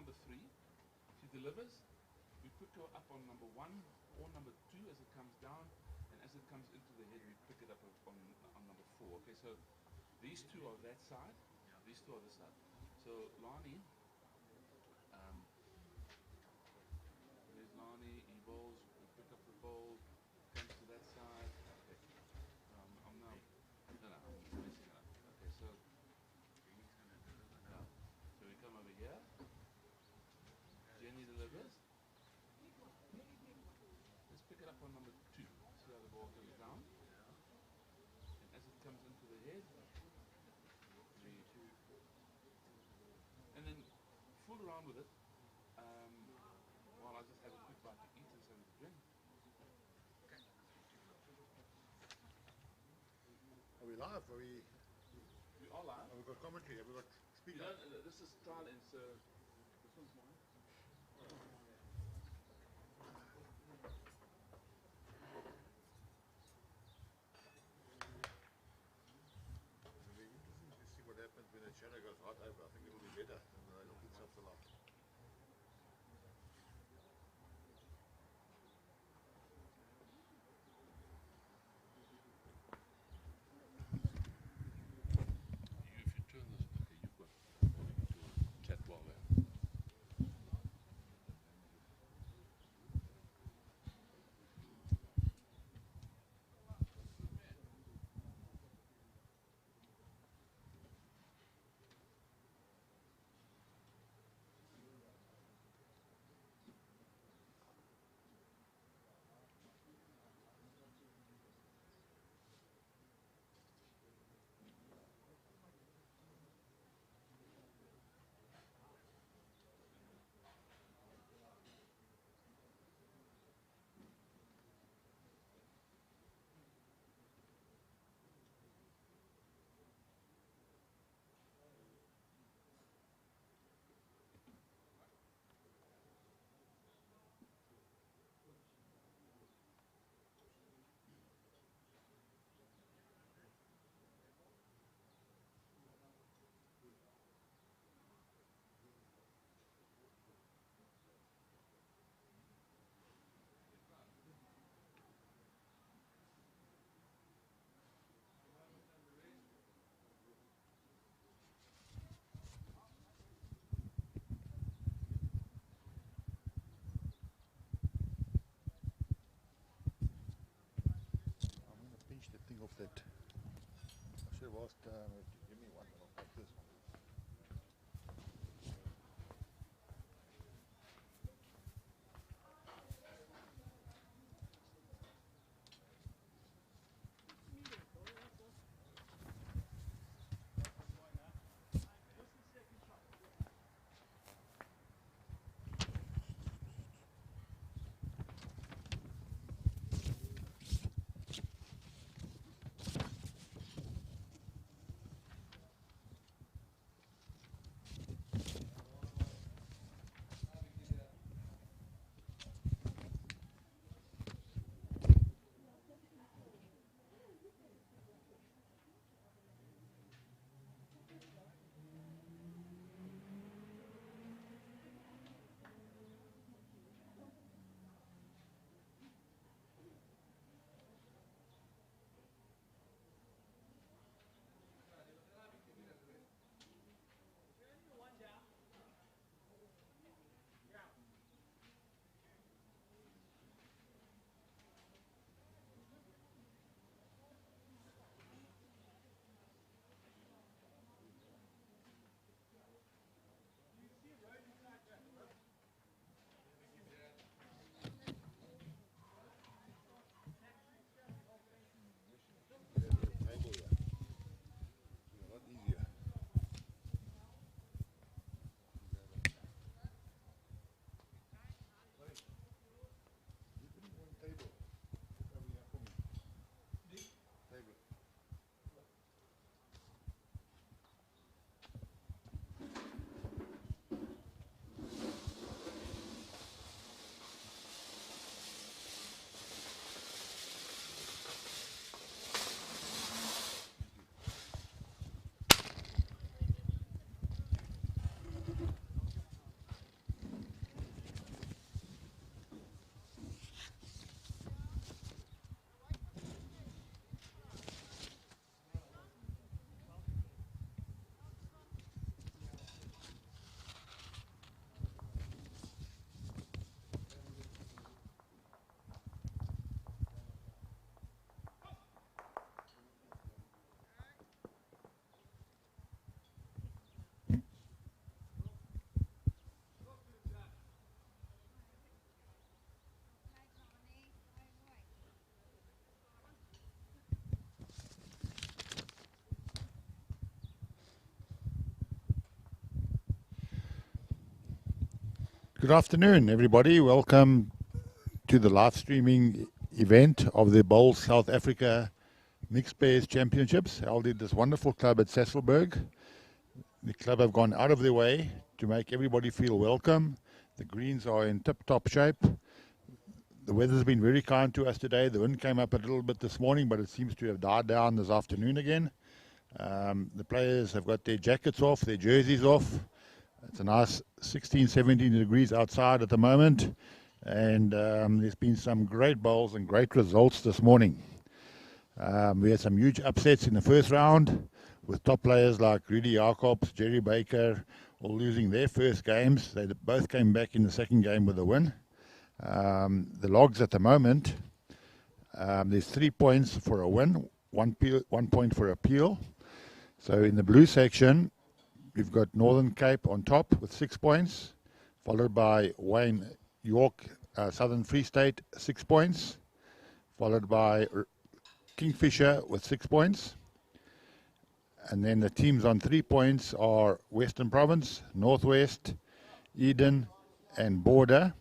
number 3. She delivers. We pick her up on number 1 or number 2 as it comes down, and as it comes into the head, we pick it up on number 4. Okay, so these two are that side, these two are this side. So Lani, there's Lani, he bowls, we pick up the bowl, comes to that side. Okay, I'm now, no, I'm messing it up. Okay, so, yeah. So we come over here, Jenny delivers. Let's pick it up on number 2. See how the ball comes down. And as it comes into the head, and then fool around with it while I just have a quick bite to eat and something to drink. Are we live? We are live. Have we got commentary? Have we got speaker? This is trial and so this one's mine. It'll be interesting to see what happens when the channel goes right over. I think it will be better than looking so full up. If you turn this, okay, you've got chat while there. I'm going to pinch the thing off that. I should have asked, give me one, I'll take this one. Good afternoon, everybody. Welcome to the live streaming event of the Bowls South Africa Mixed Pairs Championships held in this wonderful club at Sasolburg. The club have gone out of their way to make everybody feel welcome. The greens are in tip-top shape. The weather's been very kind to us today. The wind came up a little bit this morning, but it seems to have died down this afternoon again. The players have got their jackets off, their jerseys off. It's a nice 16, 17 degrees outside at the moment, and there's been some great bowls and great results this morning. We had some huge upsets in the first round with top players like Rudy Jacobs, Jerry Baker, all losing their first games. They both came back in the second game with a win. The logs at the moment, there's 3 points for a win, 1 point for appeal. So in the blue section, we've got Northern Cape on top with 6 points, followed by Wayne York, Southern Free State, 6 points, followed by Kingfisher with 6 points. And then the teams on 3 points are Western Province, Northwest, Eden, and Border.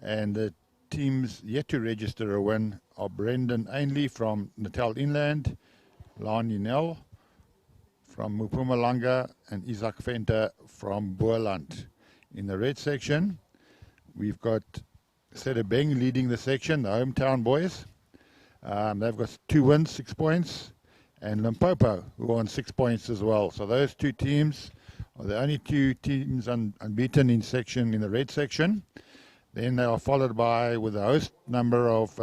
And the teams yet to register a win are Brendan Ainley from Natal Inland, Lani Nell from Mpumalanga, and Isaac Venter from Boerland. In the red section, we've got Sedebeng leading the section, the hometown boys. They've got 2 wins, 6 points, and Limpopo, who won 6 points as well. So those 2 teams are the only 2 teams unbeaten in the red section. Then they are followed by, with a host number of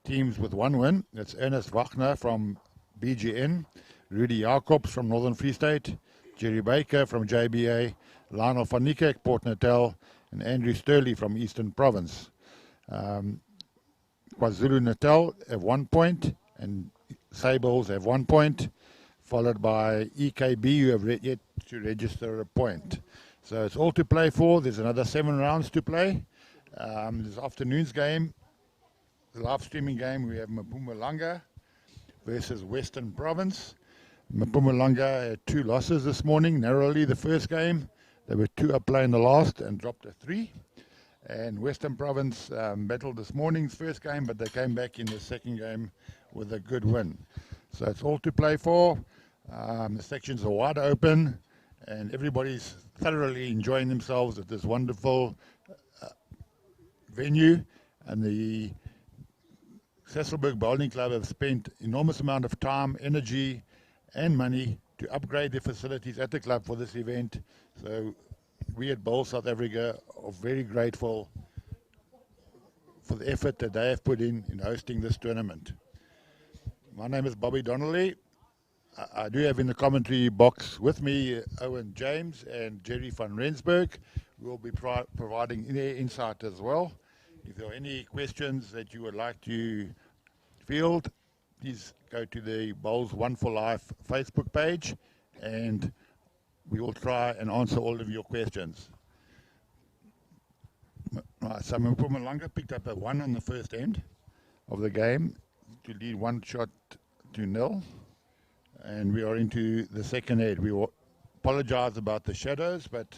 teams with 1 win. That's Ernest Wagner from BGN, Rudy Jacobs from Northern Free State, Jerry Baker from JBA, Lionel van Niekerk, Port Natal, and Andrew Sturley from Eastern Province. KwaZulu-Natal have 1 point, and Sables have 1 point, followed by EKB, who have yet to register a point. So it's all to play for. There's another 7 rounds to play. This afternoon's game, the live streaming game, we have Mpumalanga versus Western Province. Mpumalanga had 2 losses this morning, narrowly the first game. They were 2 up play in the last and dropped a 3. And Western Province battled this morning's first game, but they came back in the second game with a good win. So it's all to play for. The sections are wide open, and everybody's thoroughly enjoying themselves at this wonderful venue. And the Sasolburg Bowling Club have spent enormous amount of time, energy, and money to upgrade the facilities at the club for this event. So we at Bowl South Africa are very grateful for the effort that they have put in hosting this tournament. My name is Bobby Donnelly. I do have in the commentary box with me Owen James and Jerry van Rensburg, who will be providing their insight as well. If there are any questions that you would like to field, please go to the Bowls One for Life Facebook page, and we will try and answer all of your questions. So Mpumalanga picked up a 1 on the first end of the game to lead 1 shot to 0, and we are into the second end. We will apologize about the shadows, but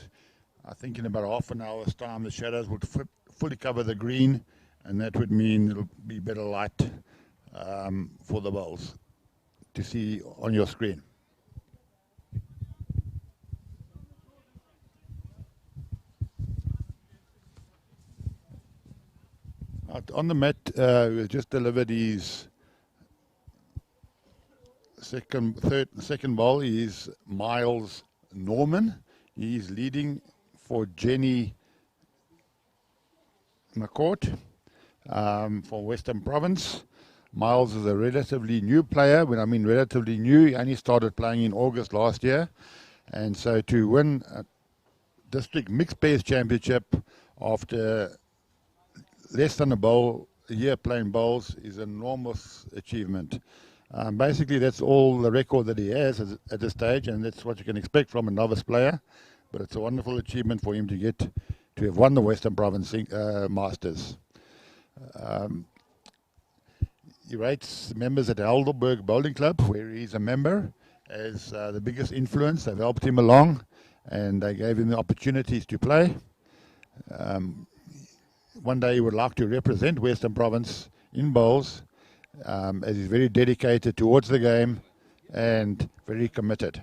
I think in about half an hour's time the shadows would fully cover the green, and that would mean it'll be better light for the bowls to see on your screen. On the mat, we just delivered his second bowl. Is Miles Norman. He's leading for Jenny McCourt for Western Province. Miles is a relatively new player. When I mean relatively new, he only started playing in August last year. And so to win a district mixed pairs championship after less than a year playing bowls is an enormous achievement. Basically, that's all the record that he has at this stage, and that's what you can expect from a novice player. But it's a wonderful achievement for him to have won the Western Province Masters. He rates members at Helderberg Bowling Club, where he's a member, as the biggest influence. They've helped him along, and they gave him the opportunities to play. One day he would like to represent Western Province in bowls, as he's very dedicated towards the game and very committed.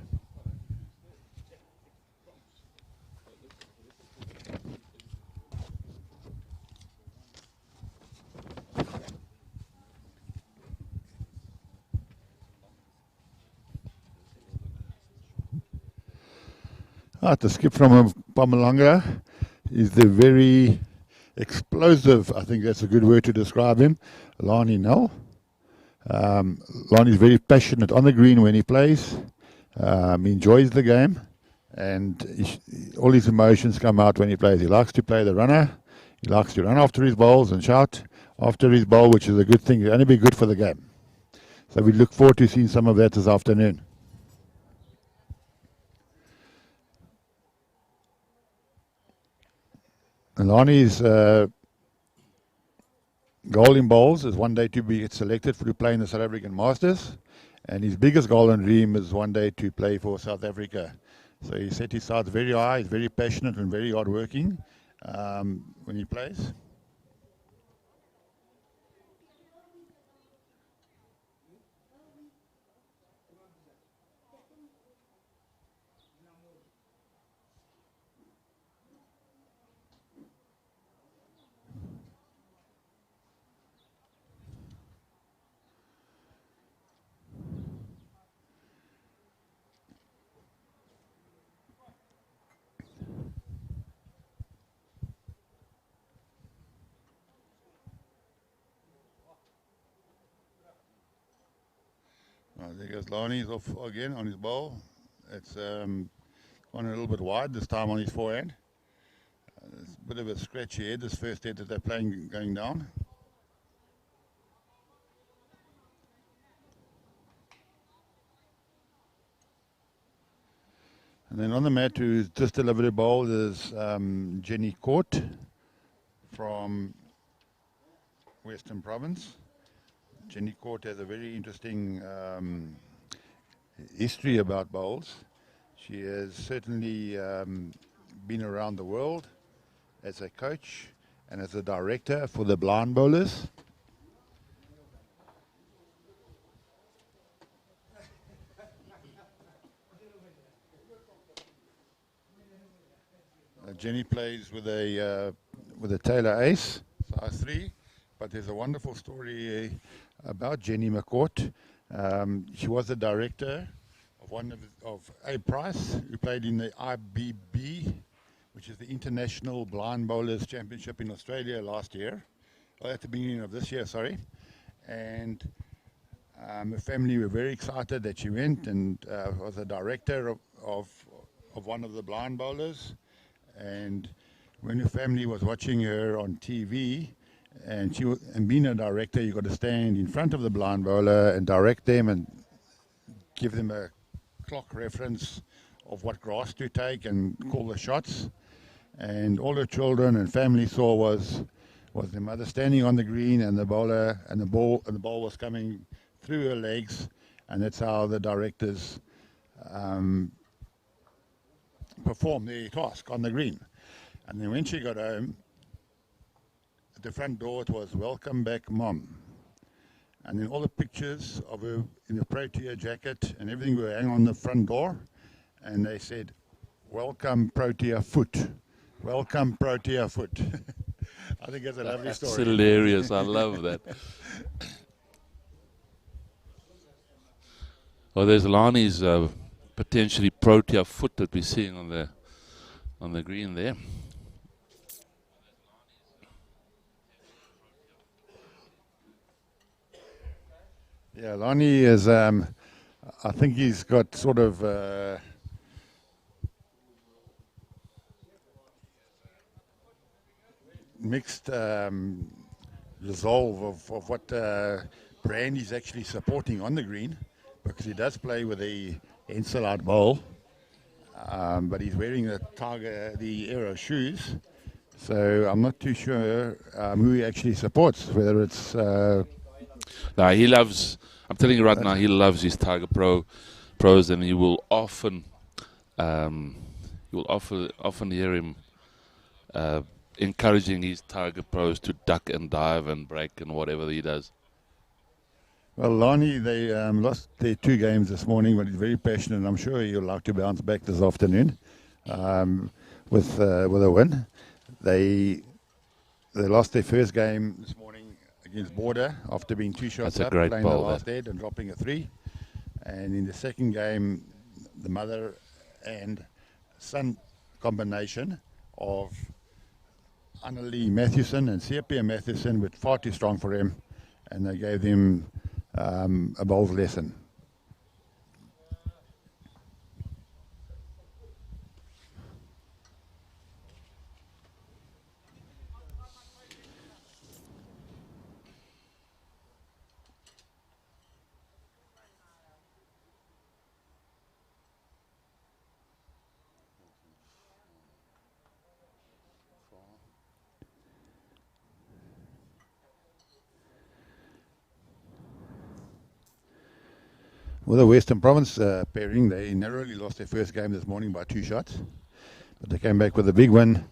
The skip from Mpumalanga is the very explosive, I think that's a good word to describe him, Lani Nel. Lani is very passionate on the green when he plays. He enjoys the game, and all his emotions come out when he plays. He likes to play the runner. He likes to run after his bowls and shout after his bowl, which is a good thing. It'll only be good for the game. So we look forward to seeing some of that this afternoon. Lani's goal in bowls is one day to be selected to play in the South African Masters, and his biggest goal and dream is one day to play for South Africa. So he set his sights very high. He's very passionate and very hardworking when he plays. There goes Lani, he's off again on his bowl. It's gone a little bit wide this time on his forehand. It's a bit of a scratchy head, this first head that they're playing going down. And then on the mat who's just delivered a bowl is Jenny Court from Western Province. Jenny Court has a very interesting history about bowls. She has certainly been around the world as a coach and as a director for the blind bowlers. Jenny plays with a Taylor Ace, size 3, but there's a wonderful story about Jenny McCourt. She was the director of Abe Price, who played in the IBB, which is the International Blind Bowlers Championship in Australia last year, at the beginning of this year, sorry. And her family were very excited that she went and was a director of one of the blind bowlers. And when her family was watching her on TV, and being a director, you got to stand in front of the blind bowler and direct them and give them a clock reference of what grass to take and call the shots. And all her children and family saw was the mother standing on the green and the bowler and the ball was coming through her legs, and that's how the directors performed their task on the green. And then when she got home, at the front door it was "Welcome back, Mom." And then all the pictures of her in a Protea jacket and everything were hanging on the front door, and they said, "Welcome Protea foot, welcome Protea foot." I think that's a lovely story. That's hilarious. I love that. Well, there's Lani's potentially Protea foot that we're seeing on the green there. Yeah, Lani is, I think he's got sort of mixed resolve of what brand he's actually supporting on the green, because he does play with a Enselad bowl, but he's wearing the Aero shoes, so I'm not too sure who he actually supports, whether it's... No, he loves, I'm telling you right now, he loves his Tiger pros, and he will often hear him encouraging his Tiger Pros to duck and dive and break and whatever he does. Well, Lani, they lost their 2 games this morning, but he's very passionate. And I'm sure he'll like to bounce back this afternoon with a win. They lost their first game this morning against Border after being 2 shots That's a up, great playing the ball, last that. head and dropping a 3. And in the second game, the mother and son combination of Annalie Mathewson and Sepia Mathewson were far too strong for him, and they gave him a bowls lesson. With the Western Province pairing, they narrowly lost their first game this morning by 2 shots, but they came back with a big win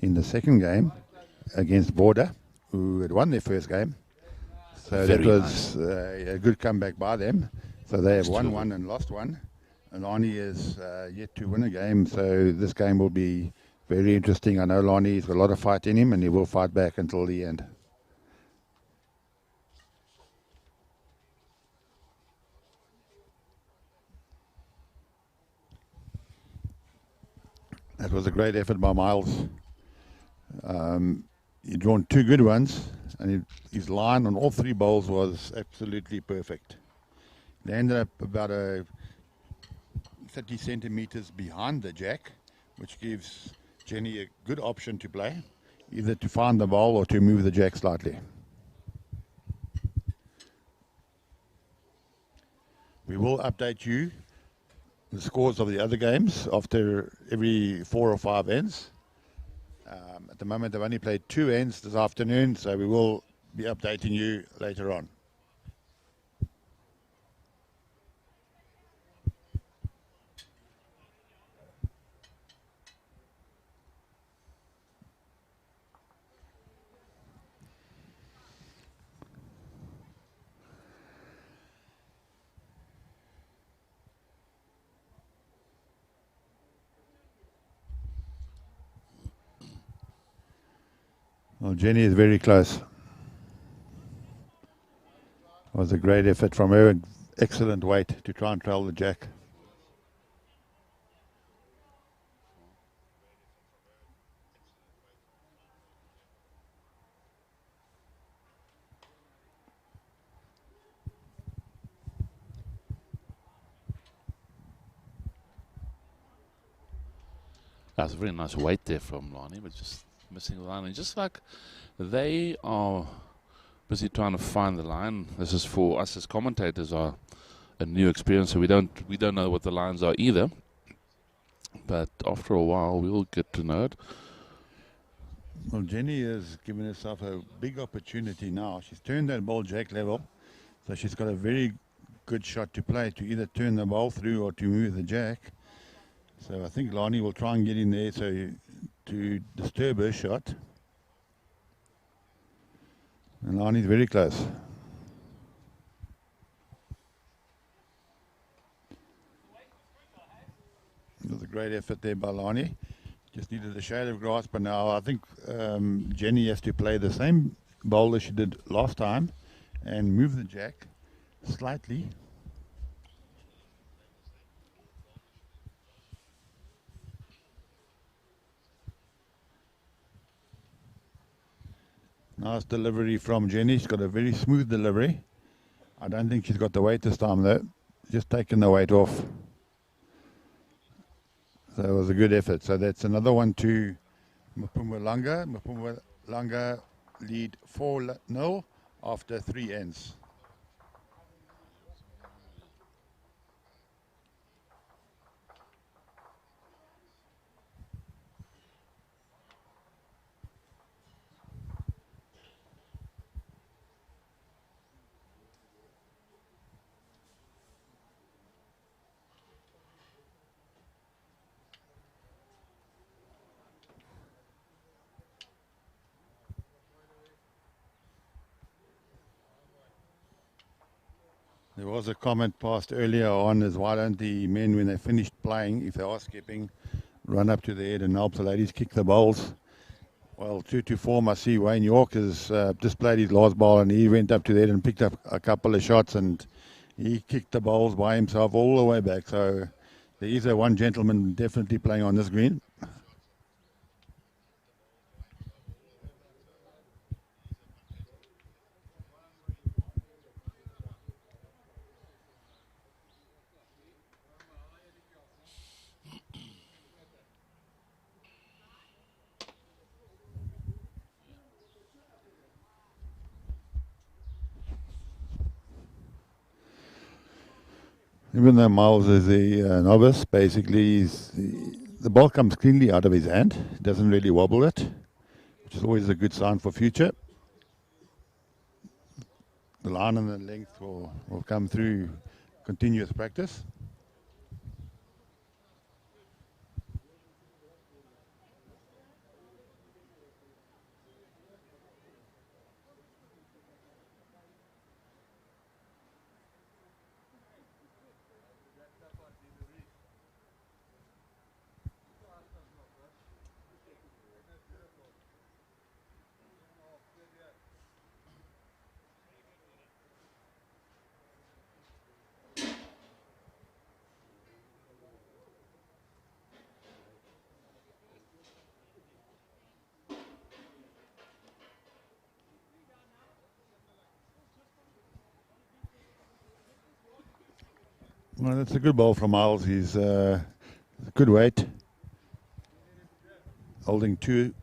in the second game against Border, who had won their first game. So Very that was a good comeback by them. So they have Next won to one and lost one. And Lani is yet to win a game, so this game will be very interesting. I know Lani's got a lot of fight in him, and he will fight back until the end. That was a great effort by Miles. He drawn 2 good ones, and his line on all 3 bowls was absolutely perfect. They ended up about 30 centimeters behind the jack, which gives Jenny a good option to play, either to find the bowl or to move the jack slightly. We will update you the scores of the other games after every 4 or 5 ends. At the moment, I've only played 2 ends this afternoon, so we will be updating you later on. Well, Jenny is very close. It was a great effort from her. Excellent weight to try and trail the jack. That's a very nice weight there from Lani, but just missing the line. And just like they are busy trying to find the line, this is for us as commentators are a new experience, so we don't know what the lines are either. But after a while, we will get to know it. Well, Jenny has given herself a big opportunity now. She's turned that ball jack level, so she's got a very good shot to play to either turn the ball through or to move the jack. So I think Lani will try and get in there to disturb her shot. And Lani's very close. It was a great effort there by Lani. Just needed a shade of grass, but now I think Jenny has to play the same bowl as she did last time and move the jack slightly. Nice delivery from Jenny. She's got a very smooth delivery. I don't think she's got the weight this time though. Just taken the weight off. So it was a good effort. So that's another one to Mpumalanga. Mpumalanga lead 4-0 after 3 ends. There was a comment passed earlier on as why don't the men, when they finished playing, if they are skipping, run up to the head and help the ladies kick the bowls. Well, true to form, I see Wayne York has just played his last ball and he went up to the head and picked up a couple of shots and he kicked the bowls by himself all the way back. So there is one gentleman definitely playing on this green. Even though Miles is a novice, basically the ball comes cleanly out of his hand. He doesn't really wobble it, which is always a good sign for future. The line and the length will come through continuous practice. Well, that's a good ball from Miles. He's good weight, holding two.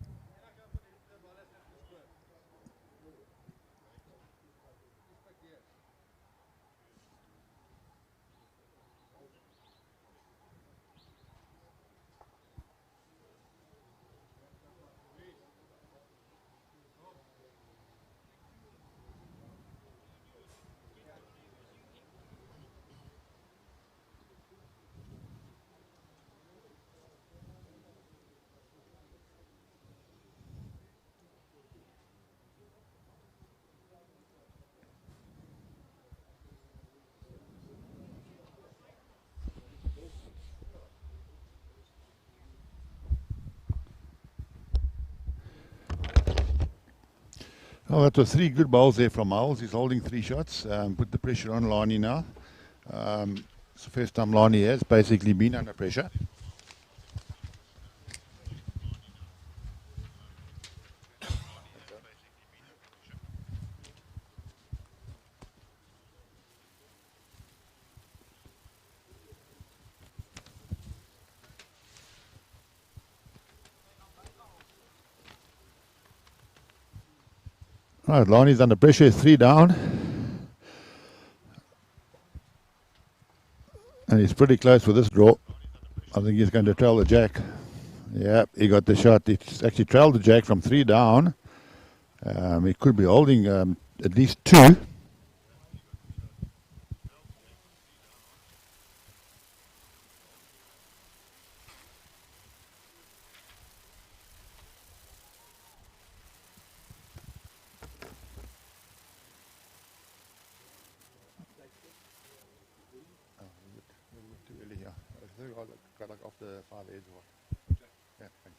Oh, that was three good bowls there from Miles. He's holding three shots. Put the pressure on Lani now. It's the first time Lani has basically been under pressure. All right, Lani's under pressure. It's 3 down. And he's pretty close with this draw. I think he's going to trail the jack. Yeah, he got the shot. He's actually trailed the jack from 3 down. He could be holding at least 2. Too early here. I think I got like off the 5 edge. Yeah, thanks.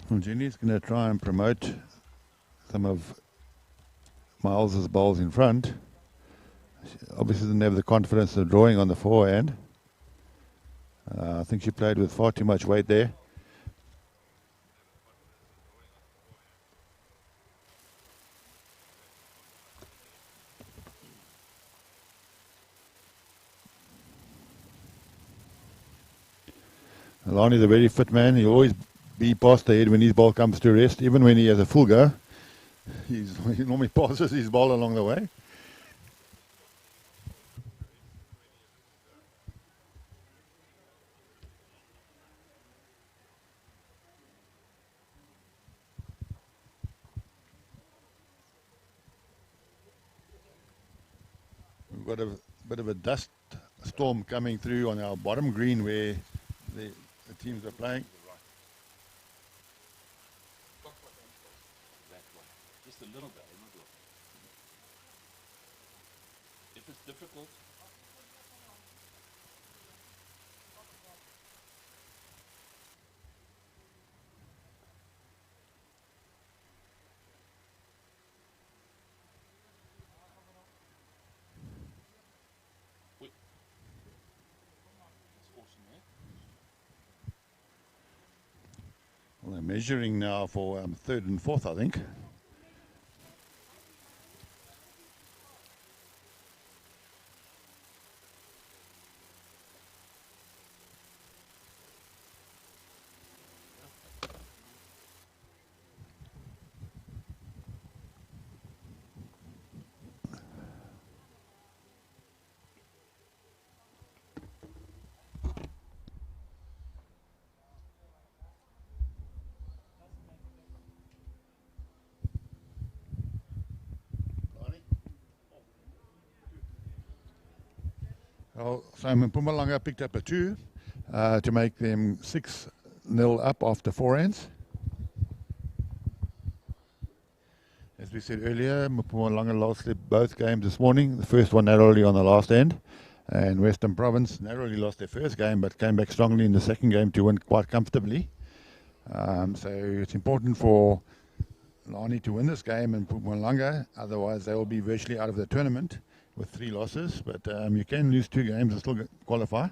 Well, Jenny's going to try and promote some of Miles's bowls in front. She obviously didn't have the confidence of drawing on the forehand. I think she played with far too much weight there. Alani's a very fit man. He'll always be past the head when his ball comes to rest. Even when he has a full go, he normally passes his ball along the way. got a bit of a dust storm coming through on our bottom green where the teams are playing. That way. Just a little bit, not a lot. If it's difficult, wait. That's awesome, eh? Well, they're measuring now for third and fourth, I think. Well, so Mpumalanga picked up a 2 to make them 6-0 up after 4 ends. As we said earlier, Mpumalanga lost both games this morning. The first one narrowly on the last end. And Western Province narrowly lost their first game but came back strongly in the second game to win quite comfortably. So it's important for Lani to win this game and Mpumalanga, otherwise they will be virtually out of the tournament with 3 losses. But you can lose 2 games and still qualify.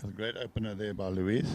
A great opener there by Louise.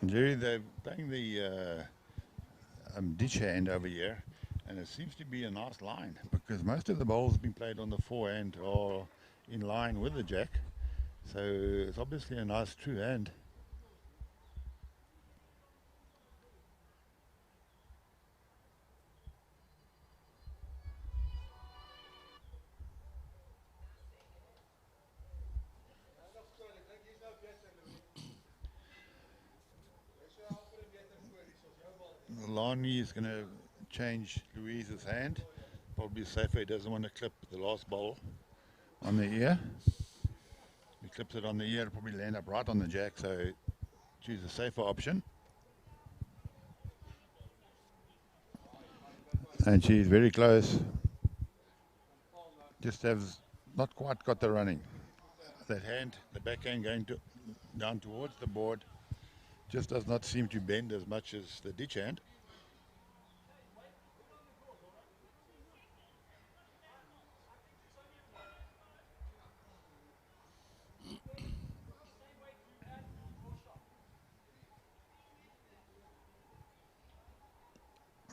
Jerry, they're playing the ditch hand over here, and it seems to be a nice line because most of the bowls being played on the forehand are in line with the jack, so it's obviously a nice true hand. Lani is going to change Louise's hand. Probably safer. He doesn't want to clip the last bowl on the ear. If he clips it on the ear, it'll probably land up right on the jack, so choose a safer option. And she's very close. Just has not quite got the running. That hand, the backhand going down towards the board, just does not seem to bend as much as the ditch hand.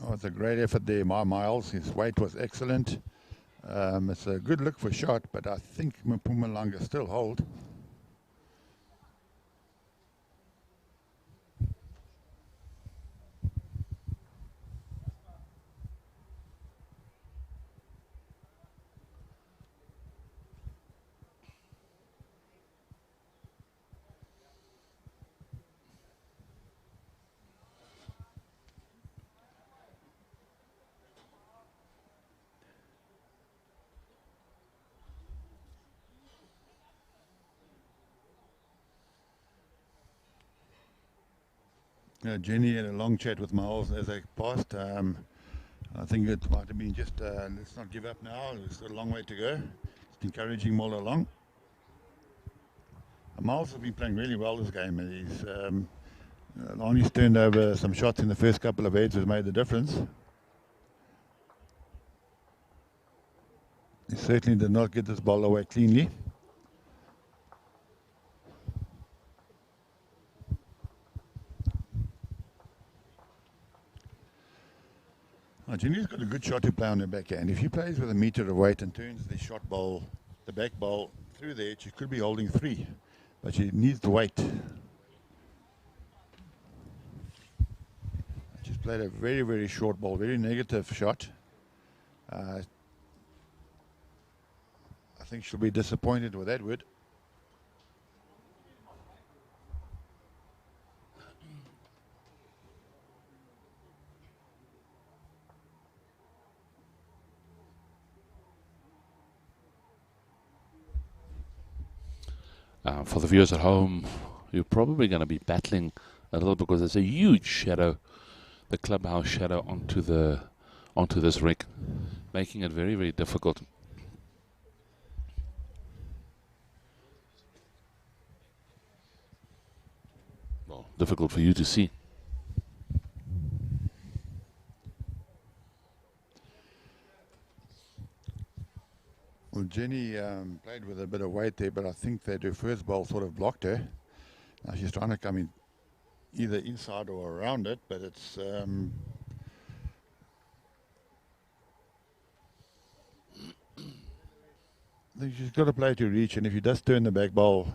Oh, it's a great effort there, Miles. His weight was excellent. It's a good look for shot, but I think Mpumalanga still hold. Jenny had a long chat with Miles as they passed. I think it might have been just, let's not give up now. There's still a long way to go. Just encouraging Mola along. Miles has been playing really well this game. And he's only turned over some shots in the first couple of heads has made the difference. He certainly did not get this ball away cleanly. Jenny's got a good shot to play on her backhand. If he plays with a meter of weight and turns the shot ball, the back ball through there, she could be holding 3. But she needs the weight. She's played a very, very short ball, very negative shot. I think she'll be disappointed with Edward. For the viewers at home, you're probably going to be battling a little because there's a huge shadow, the clubhouse shadow onto this rig, making it very, very difficult. Well, difficult for you to see. Well, Jenny played with a bit of weight there, but I think that her first ball sort of blocked her. Now she's trying to come in either inside or around it, but it's I think she's got to play to reach, and if she does turn the back ball,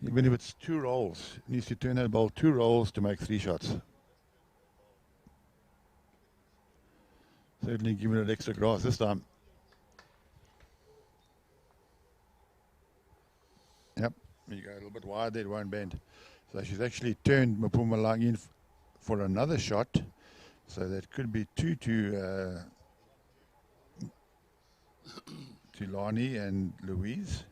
even if it's 2 rolls, needs to turn that ball 2 rolls to make 3 shots. Certainly giving it extra grass this time. Yep, you go a little bit wide there, it won't bend. So she's actually turned Mpumalanga in for another shot. So that could be 2 to Lani and Louise.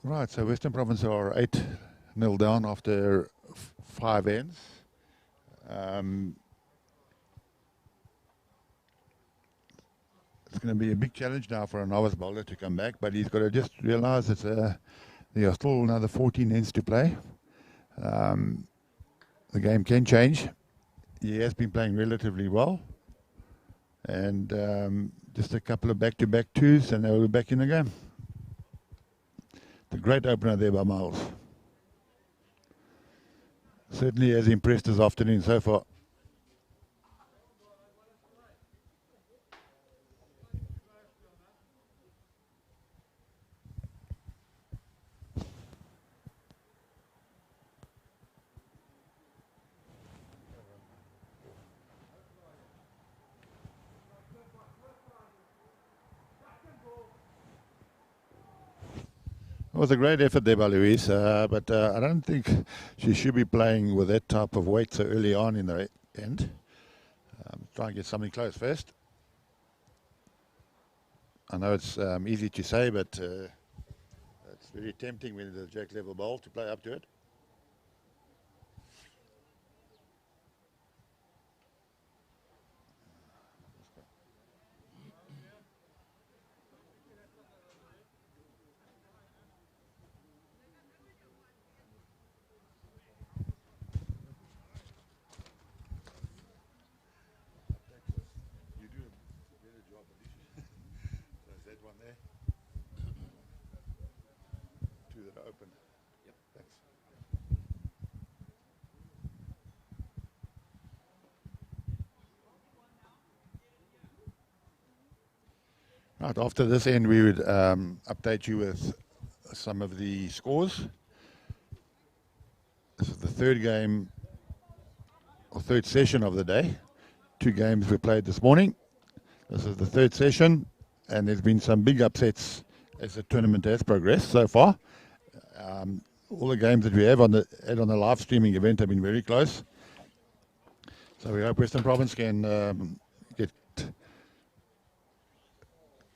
Right, so Western Province are 8-0 down after 5 ends. It's going to be a big challenge now for a novice bowler to come back, but he's got to just realise that there are still another 14 ends to play. The game can change. He has been playing relatively well, and just a couple of back-to-back 2s, and they'll be back in the game. The great opener there by Miles. Certainly has impressed this afternoon so far. It was a great effort there by Louise, but I don't think she should be playing with that type of weight so early on in the end. Try and get something close first. I know it's easy to say, but it's very tempting with the jack level ball to play up to it. open. Yep. Thanks. Right, after this end, we would update you with some of the scores. This is the third game, or third session of the day. 2 games we played this morning. This is the third session, and there's been some big upsets as the tournament has progressed so far. All the games that we have on the live streaming event have been very close. So we hope Western Province can get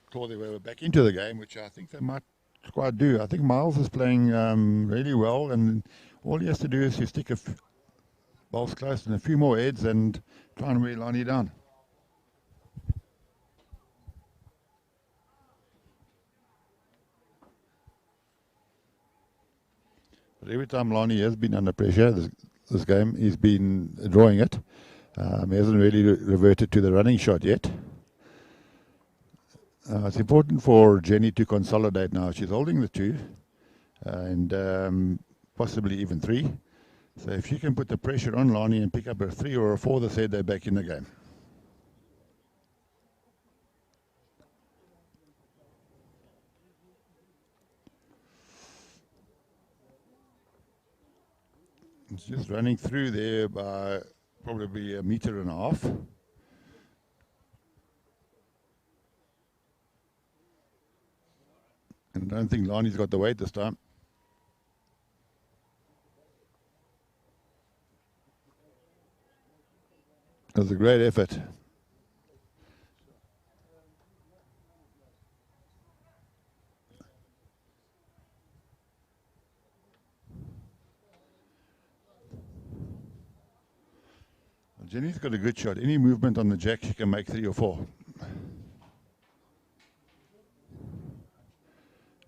claw their way back into the game, which I think they might quite do. I think Miles is playing really well, and all he has to do is to stick balls close and a few more heads and try and wear Lonnie down. But every time Lonnie has been under pressure, this game, he's been drawing it. He hasn't really reverted to the running shot yet. It's important for Jenny to consolidate now. She's holding the 2 and possibly even 3. So if she can put the pressure on Lonnie and pick up a 3 or a 4, they say they're back in the game. It's just running through there by probably 1.5 meters. And I don't think Lonnie's got the weight this time. It was a great effort. Jenny's got a good shot. Any movement on the jack, she can make 3 or 4.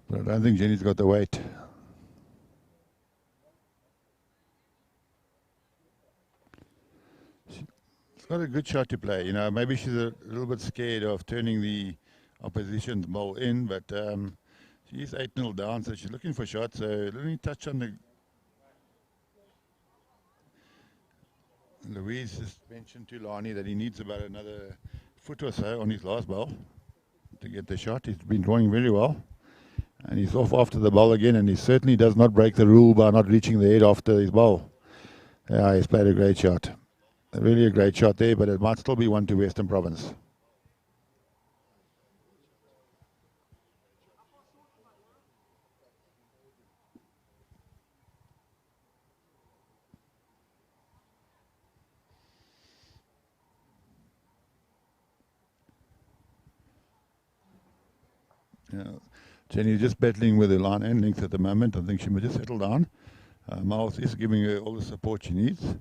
But I don't think Jenny's got the weight. She's got a good shot to play. You know, maybe she's a little bit scared of turning the opposition's ball in, but she's 8-0 down, so she's looking for shots. So let me touch on the... Louise just mentioned to Lonnie that he needs about another foot or so on his last ball to get the shot. He's been drawing very well. And he's off after the ball again, and he certainly does not break the rule by not reaching the head after his ball. Yeah, he's played a great shot. Really a great shot there, but it might still be 1 to Western Province. Yeah. Jenny's just battling with the line and length at the moment. I think she may just settle down. Miles is giving her all the support she needs.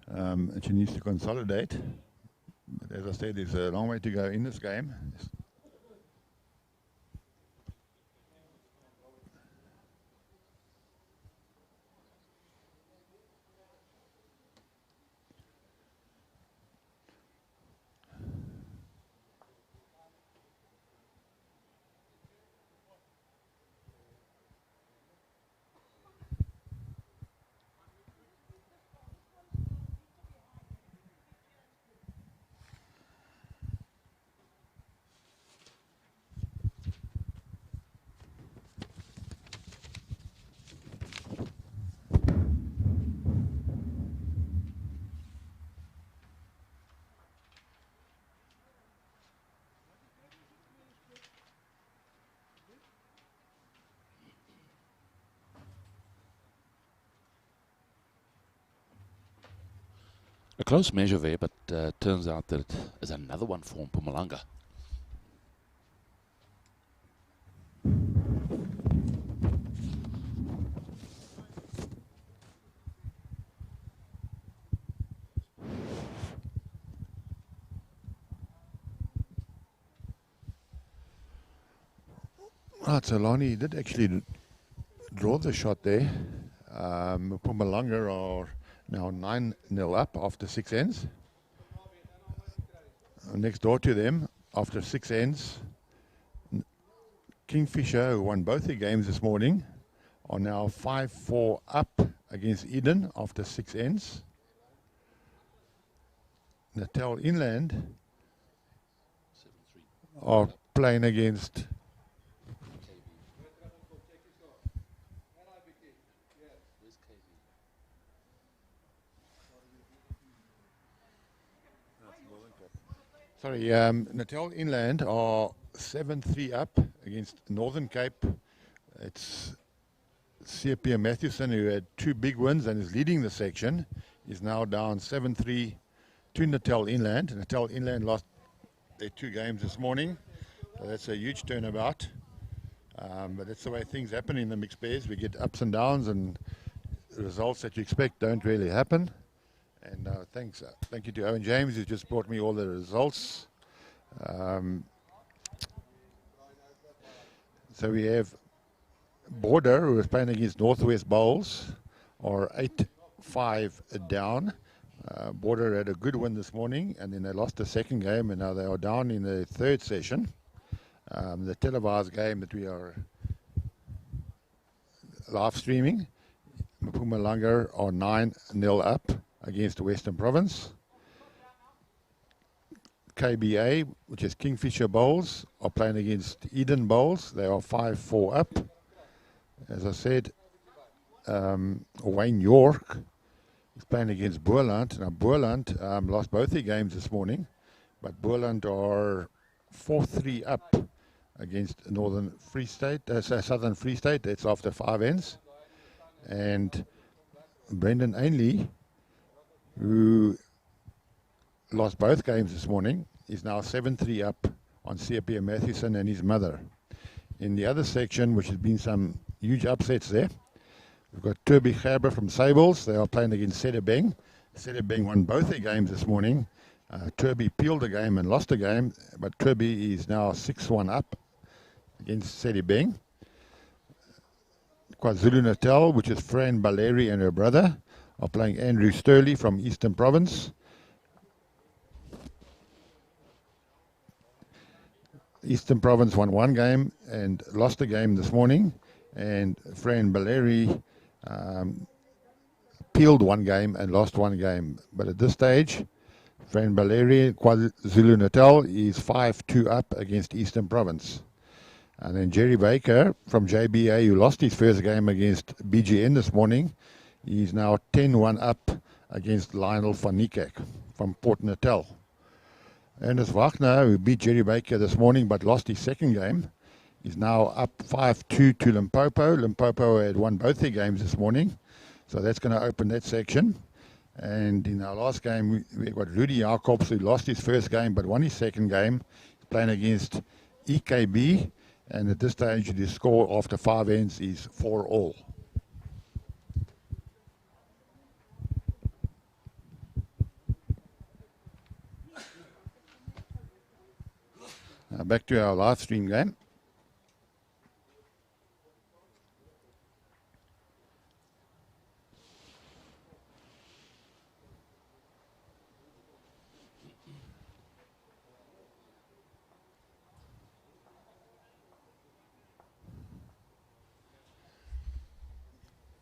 And she needs to consolidate. But as I said, there's a long way to go in this game. A close measure there, but turns out that it is another one for Mpumalanga. Right, so Lonnie did actually draw the shot there. Mpumalanga are now 9-0 up after 6 ends. Next door to them, after 6 ends, Kingfisher, who won both their games this morning, are now 5-4 up against Eden after 6 ends. Natal Inland 7-3. are playing against Where's KB? Natal Inland are 7-3 up against Northern Cape. It's CP Matthewson, who had 2 big wins and is leading the section, is now down 7-3 to Natal Inland. Natal Inland lost their 2 games this morning, so that's a huge turnabout. But that's the way things happen in the mixed pairs. We get ups and downs, and the results that you expect don't really happen. And thank you to Owen James, who just brought me all the results. So we have Border, who is playing against Northwest Bowls, are 8-5 down. Border had a good win this morning, and then they lost the second game, and now they are down in the 3rd session. The televised game that we are live streaming, Mpumalanga are 9-0 up against Western Province. KBA, which is Kingfisher Bowls, are playing against Eden Bowls. They are 5-4 up. As I said, Wayne York is playing against Boerland. Now, Boerland lost both their games this morning, but Boerland are 4-3 up against Southern Free State. That's after 5 ends. And Brendan Ainley, who lost both games this morning, is now 7-3 up on CP Matthewson and his mother. In the other section, which has been some huge upsets there, we've got Turby Gerber from Sables. They are playing against Sedibeng. Sedibeng won both their games this morning. Turby peeled a game and lost a game, but Turby is now 6-1 up against Sedibeng. KwaZulu-Natal, which is Fran Baleri and her brother, are playing Andrew Sturley from Eastern Province. Eastern Province won 1 game and lost a game this morning, and Fran Baleri peeled 1 game and lost 1 game. But at this stage, Fran Baleri, KwaZulu-Natal, is 5-2 up against Eastern Province. And then Jerry Baker from JBA, who lost his first game against BGN this morning, he's now 10-1 up against Lionel van Niekerk from Port Natal. Ernest Wagner, who beat Jerry Baker this morning but lost his second game, is now up 5-2 to Limpopo. Limpopo had won both their games this morning, so that's going to open that section. And in our last game, we've got Rudy Jacobs, who lost his first game but won his second game, playing against EKB. And at this stage, the score after 5 ends is 4-all. Back to our live stream game.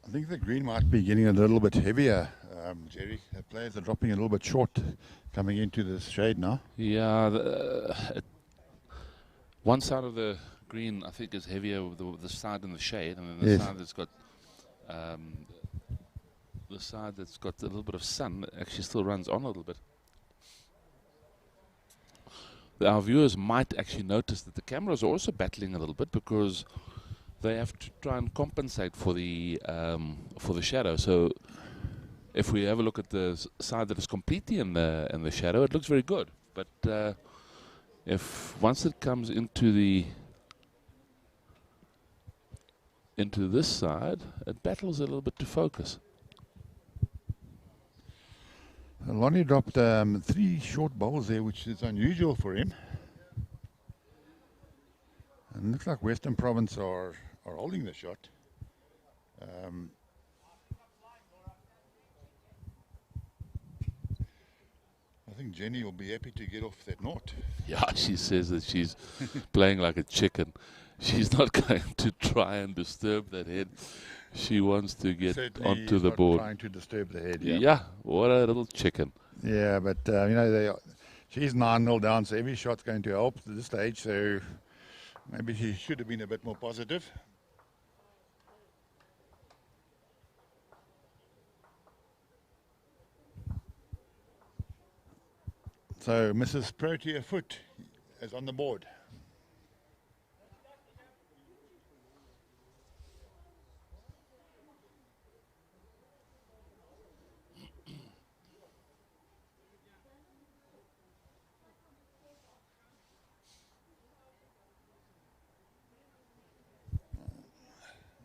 I think the green might be getting a little bit heavier, Jerry. The players are dropping a little bit short coming into the shade now. Yeah, one side of the green I think is heavier with the side in the shade, and then the side that's got a little bit of sun actually still runs on a little bit. Our viewers might actually notice that the cameras are also battling a little bit because they have to try and compensate for the shadow. So if we have a look at the side that is completely in the shadow, it looks very good. But if once it comes into this side, it battles a little bit to focus. Lonnie dropped 3 short bowls there, which is unusual for him. And it looks like Western Province are holding the shot. I think Jenny will be happy to get off that knot. Yeah, she says that she's playing like a chicken. she's not going to try and disturb that head. She wants to get Certainly onto he's the not board. trying to disturb the head. Yeah, what a little chicken. Yeah, but she's 9-0 down, so every shot's going to help at this stage. So maybe she should have been a bit more positive. So Mrs. Protea Foot is on the board.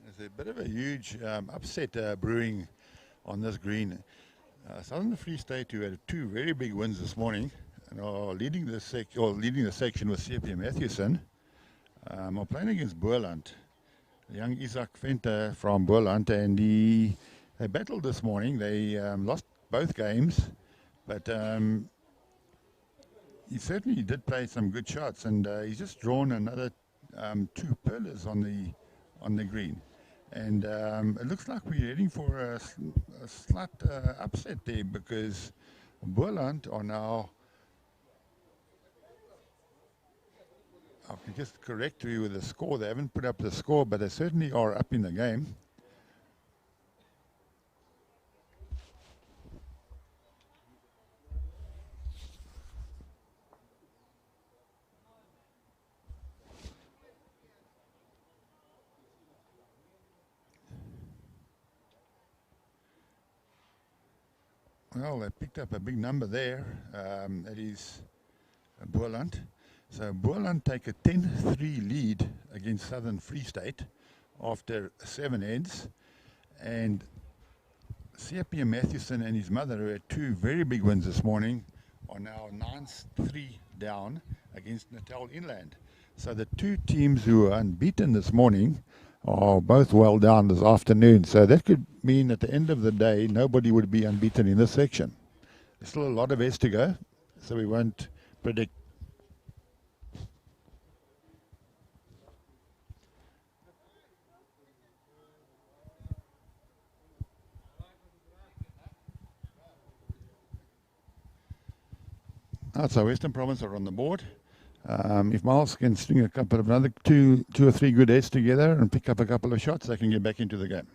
There's a bit of a huge upset brewing on this green. Southern Free State, who had 2 very big wins this morning, and are leading the section with C.P. Matthewson, are playing against Boerland. Young Isaac Venter from Boerland, and they battled this morning. They lost both games, but he certainly did play some good shots, and he's just drawn another 2 pillars on the green. And it looks like we're heading for a slight upset there, because Boerland are now, I can just correct you with the score. They haven't put up the score, but they certainly are up in the game. Well, they picked up a big number there. That is Boerland. So Boerland take a 10-3 lead against Southern Free State after 7 heads. And C.P. Matthewson and his mother, who had 2 very big wins this morning, are now 9-3 down against Natal Inland. So the 2 teams who are unbeaten this morning are both well down this afternoon. So that could mean at the end of the day, nobody would be unbeaten in this section. There's still a lot of S to go, so we won't predict. So Western Province are on the board. If Miles can string a couple of another two or three good heads together and pick up a couple of shots, they can get back into the game.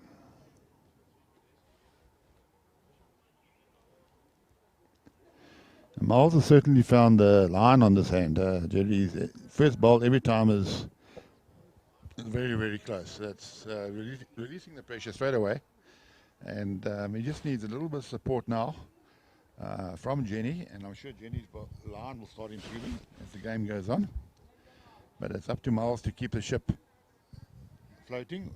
Miles has certainly found the line on this hand. Jerry's first bowl every time is very, very close. That's releasing the pressure straight away. And he just needs a little bit of support now from Jenny. And I'm sure Jenny's line will start improving as the game goes on. But it's up to Miles to keep the ship floating.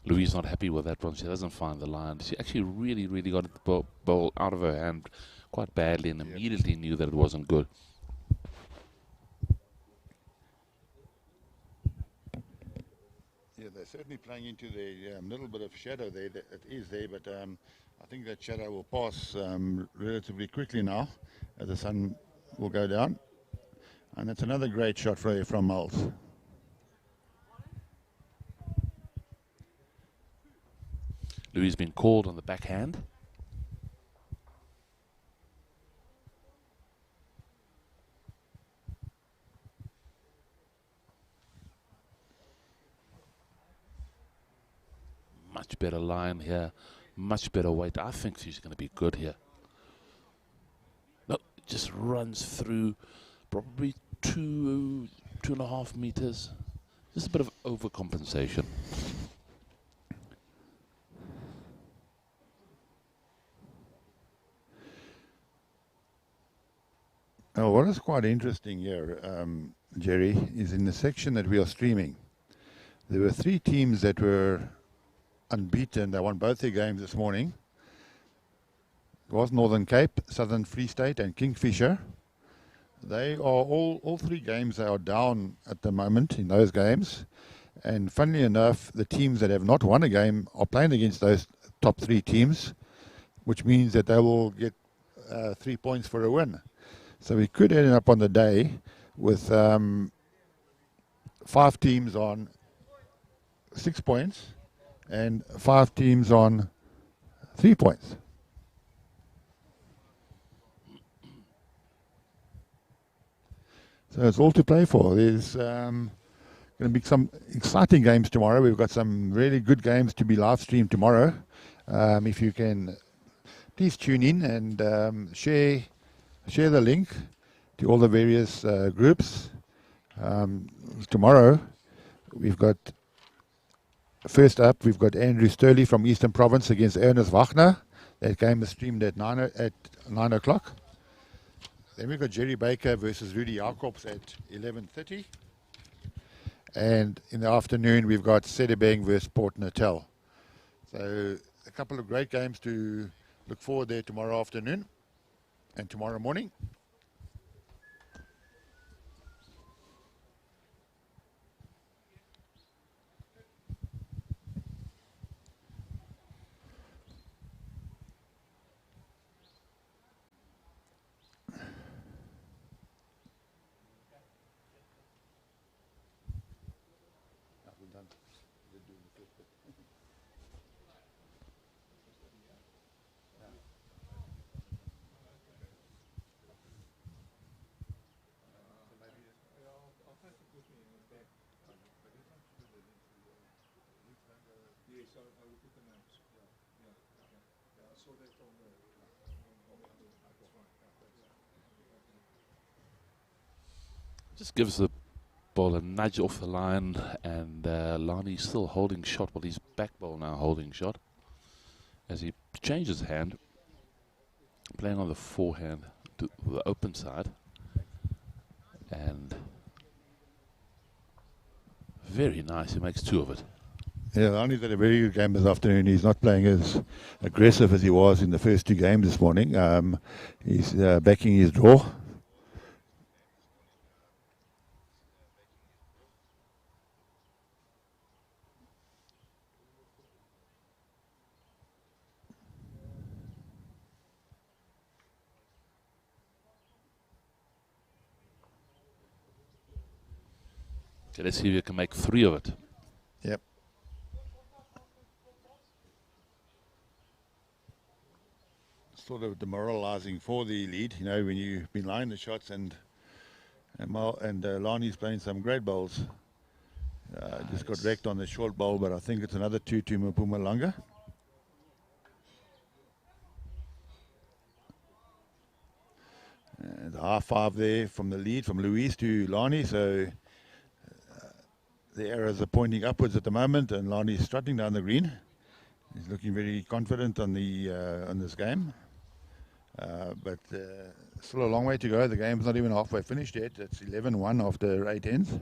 Louise not happy with that one. She doesn't find the line. She actually really got the ball out of her hand quite badly and immediately knew that it wasn't good. Yeah, they're certainly playing into the little bit of shadow there that it is there, but I think that shadow will pass relatively quickly now as the sun will go down. And that's another great shot from Miles. Louis been called on the backhand. Much better line here, much better weight. I think she's going to be good here. No, it just runs through probably 2.5 meters. Just a bit of overcompensation. Now, what is quite interesting here, Jerry, is in the section that we are streaming, there were 3 teams that were unbeaten. They won both their games this morning. It was Northern Cape, Southern Free State, and Kingfisher. They are all 3 games, they are down at the moment in those games. And funnily enough, the teams that have not won a game are playing against those top 3 teams, which means that they will get 3 points for a win. So we could end up on the day with 5 teams on 6 points and 5 teams on 3 points. So it's all to play for. There's going to be some exciting games tomorrow. We've got some really good games to be live streamed tomorrow. If you can, please tune in and share the link to all the various groups. Tomorrow, we've got first up, we've got Andrew Sturley from Eastern Province against Ernest Wagner. That game is streamed at 9 o'clock. Then we've got Jerry Baker versus Rudy Jacobs at 11:30. And in the afternoon, we've got Sedibeng versus Port Natal. So a couple of great games to look forward there tomorrow afternoon and tomorrow morning. Just gives the ball a nudge off the line, and Lani's still holding shot. Well, his back ball now holding shot as he changes hand, playing on the forehand to the open side, and very nice. He makes 2 of it. Yeah, Lani's had a very good game this afternoon. He's not playing as aggressive as he was in the first 2 games this morning. He's backing his draw. Okay, let's see if you can make 3 of it. Yep. Sort of demoralizing for the lead, you know, when you've been lining the shots and Lani's playing some great bowls. Just got wrecked on the short bowl, but I think it's another 2 to Mpumalanga. And a half 5 there from the lead from Luis to Lani, so the arrows are pointing upwards at the moment, and Lani's strutting down the green. He's looking very confident on this game, but still a long way to go. The game's not even halfway finished yet. It's 11-1 after 8 ends.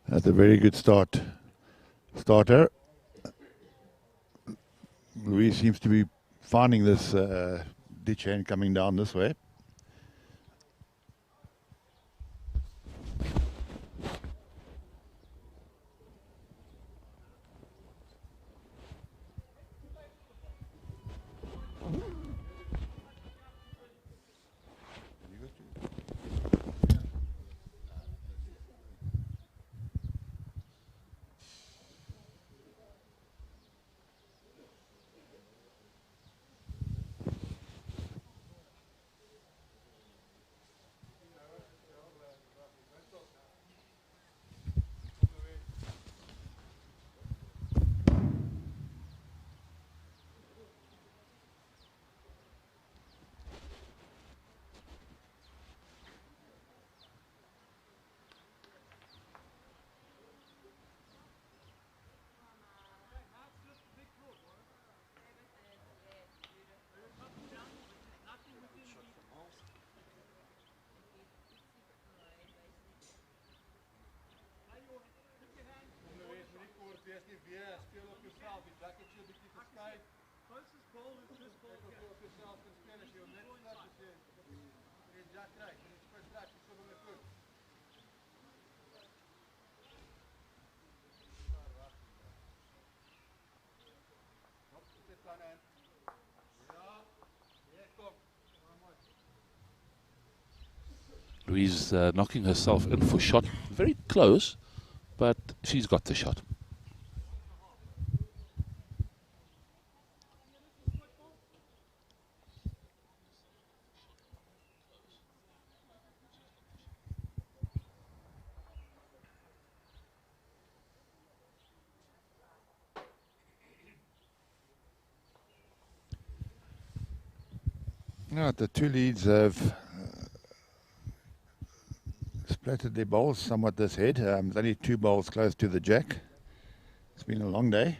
That's a very good starter. Luis seems to be finding this ditch hand coming down this way. Yeah, speel op yourself. Die jacket should be keep sky. Closest ball is this ball. Op yourself can speel as you net flat as je jack krijgt. En het first track, je zo met goed. Hop, dit dan in. Ja, hier kom. Louise knocking herself in for shot. Very close, but she's got the shot. Now the two leads have splattered their bowls somewhat this head. There's only 2 bowls close to the jack. It's been a long day.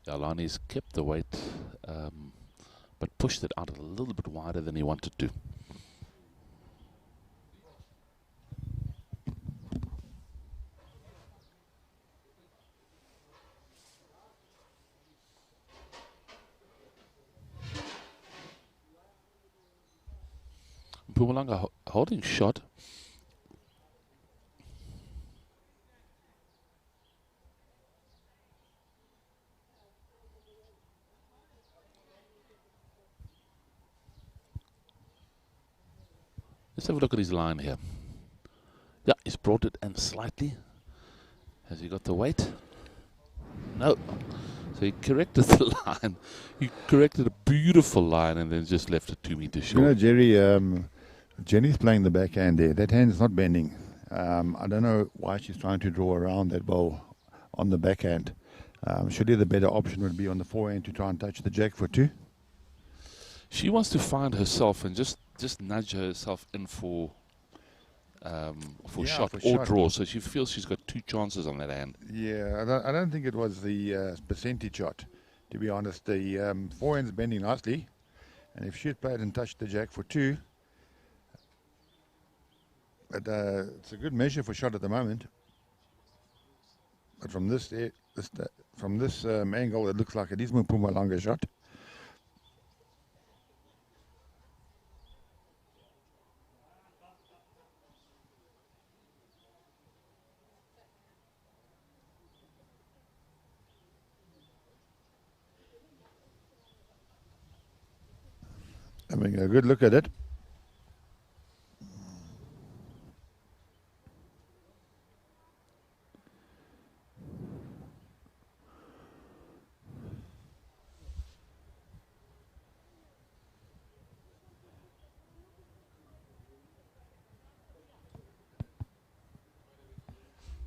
Alani's kept the weight, but pushed it out a little bit wider than he wanted to. Mpumalanga holding shot. Let's have a look at his line here. Yeah, he's brought it in slightly. Has he got the weight? No. So he corrected the line. He corrected a beautiful line and then just left it 2 meters short. You know, Jerry, Jenny's playing the backhand there. That hand is not bending. I don't know why she's trying to draw around that ball on the backhand. Surely the better option would be on the forehand to try and touch the jack for 2. She wants to find herself and just nudge herself in for shot for or shot. draw. So she feels she's got 2 chances on that hand. Yeah, I don't think it was the percentage shot, to be honest. The forehand's bending nicely, and if she had played and touched the jack for 2, but it's a good measure for shot at the moment. But from this angle, it looks like it is Mpumalanga shot. Having a good look at it.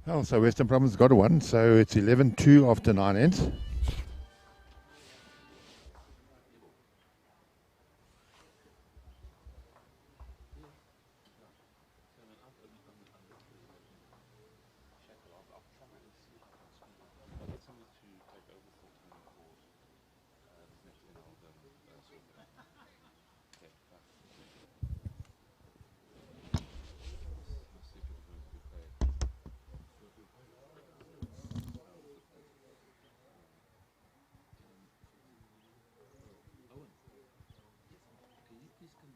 Well, so Western Province got one, so it's 11-2 after 9 ends. Okay, fine. Let's see if it's going to be paid. Owen, can you please come?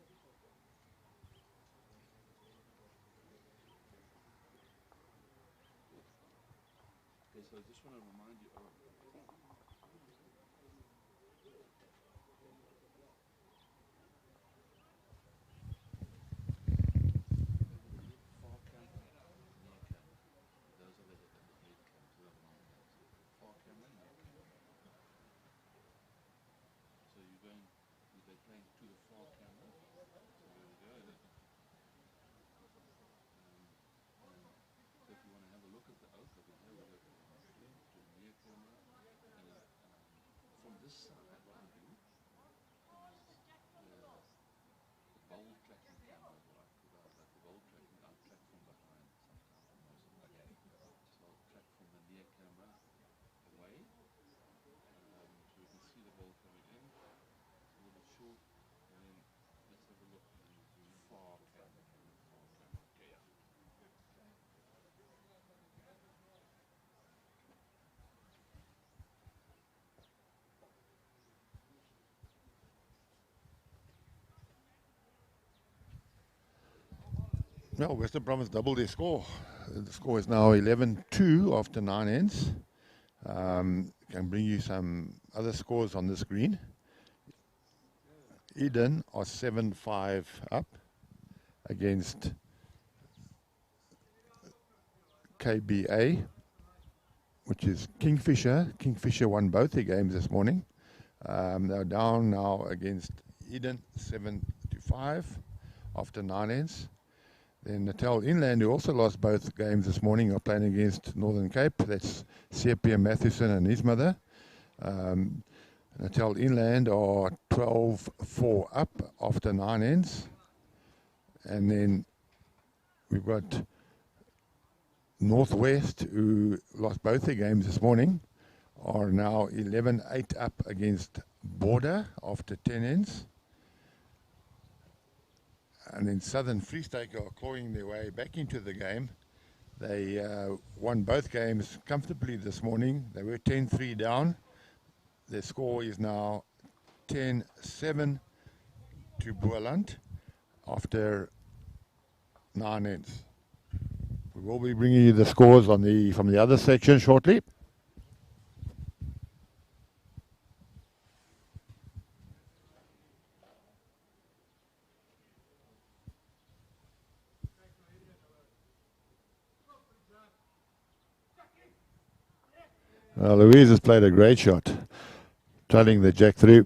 Okay, so I just want to remind you, Owen. Far camera, near camera. Those are the head cams, the other long cams. Far camera, near camera. So they're playing to the far camera. So there we go. So if you want to have a look at the oak over here, we'll go to the near camera. And from this side, what I do is the bowl tracking camera is what I put out. Like the bowl tracking, I'll track from behind sometimes. Okay. So I'll track from the near camera away. So you can see the ball coming in. It's a little short. And then let's have a look at the far camera. Okay, yeah. Well, Western Province doubled their score. The score is now 11-2 after 9 ends. Can bring you some other scores on the screen. Eden are 7-5 up against KBA, which is Kingfisher. Kingfisher won both their games this morning. They're down now against Eden 7-5 after 9 ends. Then Natal Inland, who also lost both games this morning, are playing against Northern Cape. That's CPM Mathewson and his mother. Natal Inland are 12-4 up after 9 ends. And then we've got Northwest, who lost both their games this morning, are now 11-8 up against Border after 10 ends. And then Southern Free State are clawing their way back into the game. They won both games comfortably this morning. They were 10-3 down. Their score is now 10-7 to Boerland after 9 ends. We will be bringing you the scores from the other section shortly. Louise has played a great shot, trailing the jack through.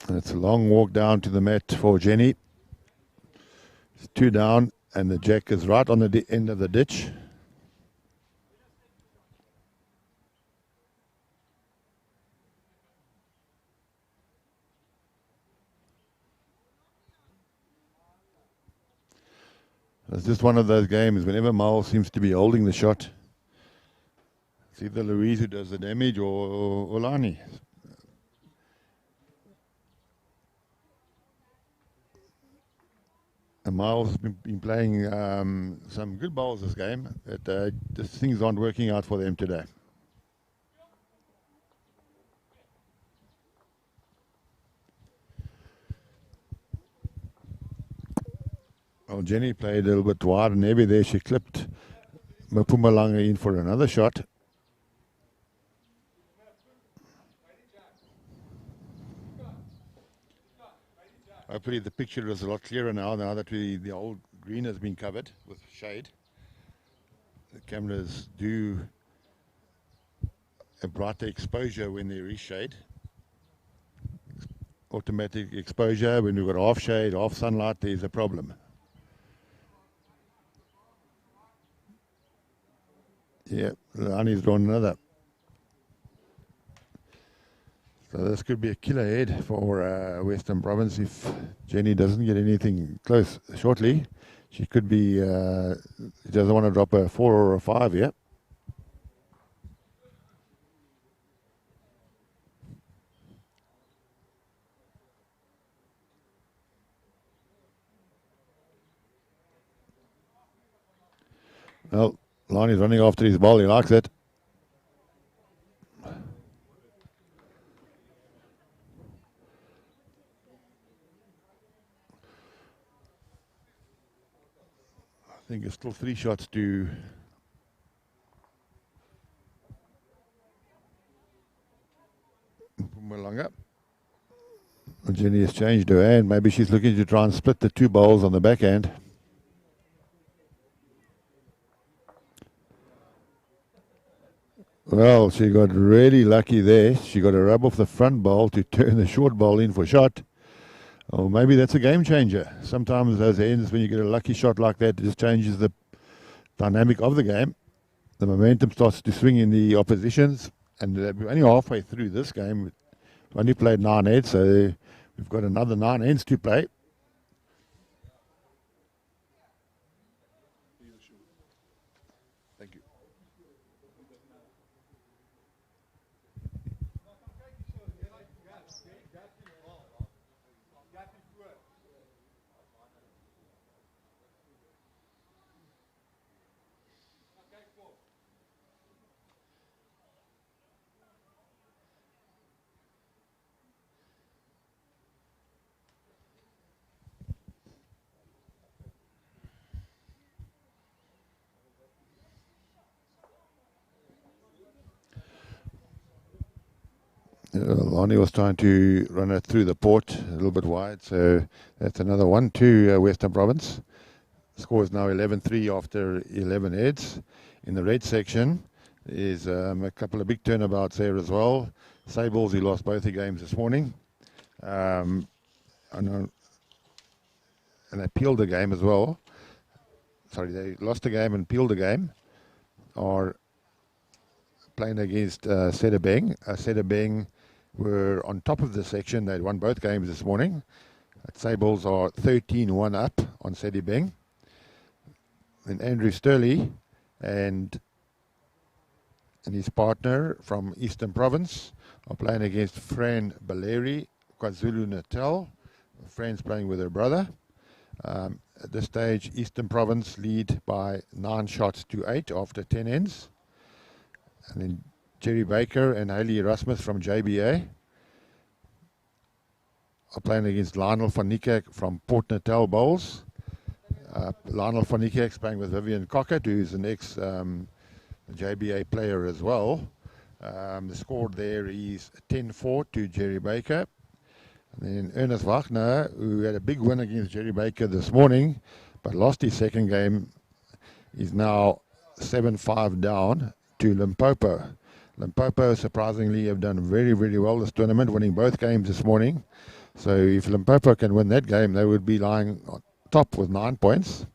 And it's a long walk down to the mat for Jenny. It's 2 down, and the jack is right on the end of the ditch. It's just one of those games, whenever Miles seems to be holding the shot, it's either Louise who does the damage or Olani. And Miles has been playing some good bowls this game, but just things aren't working out for them today. Well, Jenny played a little bit wide and heavy there. She clipped Mpumalanga in for another shot. Hopefully the picture is a lot clearer now that the old green has been covered with shade. The cameras do a brighter exposure when there is shade. Automatic exposure, when we've got half shade, half sunlight, there's a problem. Yeah, Lani's drawn another. So this could be a killer head for Western Province if Jenny doesn't get anything close shortly. She could be, she doesn't want to drop a 4 or a 5 yet. Well, Lonnie's running after his ball. He likes it. I think it's still 3 shots to Mpumalanga. Jenny has changed her hand. Maybe she's looking to try and split the 2 bowls on the backhand. Well, she got really lucky there. She got a rub off the front bowl to turn the short bowl in for shot. Oh, maybe that's a game changer. Sometimes those ends, when you get a lucky shot like that, it just changes the dynamic of the game. The momentum starts to swing in the oppositions. And we're only halfway through this game. We've only played 9 heads, so we've got another 9 ends to play. Thank you. Lonnie was trying to run it through the port a little bit wide, so that's another one to Western Province. Score is now 11-3 after 11 heads. In the red section is a couple of big turnabouts there as well. Sables, he lost both the games this morning. And they peeled the game as well. Sorry, they lost the game and peeled the game. Are playing against Sedibeng. Sedibeng were on top of the section. They'd won both games this morning. Sables are 13-1 up on Sedibeng. Then Andrew Sturley and his partner from Eastern Province are playing against Fran Baleri, KwaZulu-Natal. Fran's playing with her brother. At this stage, Eastern Province lead by 9 shots to 8 after 10 ends. And then Jerry Baker and Hayley Erasmus from JBA are playing against Lionel van Niekerk from Port Natal Bowls. Lionel van Niekerk is playing with Vivian Cockett, who's an ex-JBA player as well. The score there is 10-4 to Jerry Baker. And then Ernest Wagner, who had a big win against Jerry Baker this morning, but lost his second game, is now 7-5 down to Limpopo. Limpopo surprisingly have done very, very well this tournament, winning both games this morning. So if Limpopo can win that game, they would be lying on top with 9 points.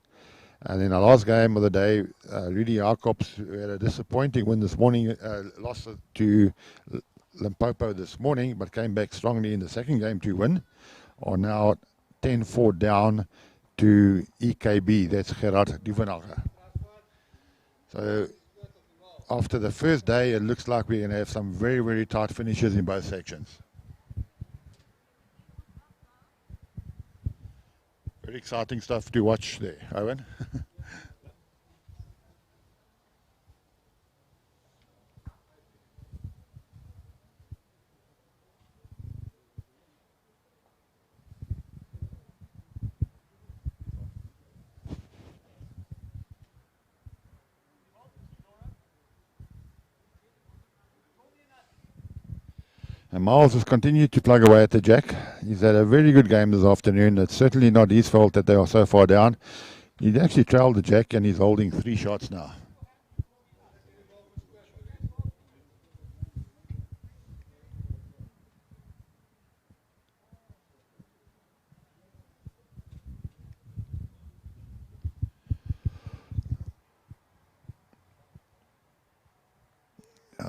And then our last game of the day, Rudy Jacobs, who had a disappointing win this morning, lost to Limpopo this morning, but came back strongly in the second game to win, are now 10-4 down to EKB. That's Gerard Duvenage. So after the first day, it looks like we're going to have some very, very tight finishes in both sections. Very exciting stuff to watch there, Owen. And Miles has continued to plug away at the jack. He's had a very good game this afternoon. It's certainly not his fault that they are so far down. He actually trailed the jack and he's holding 3 shots now.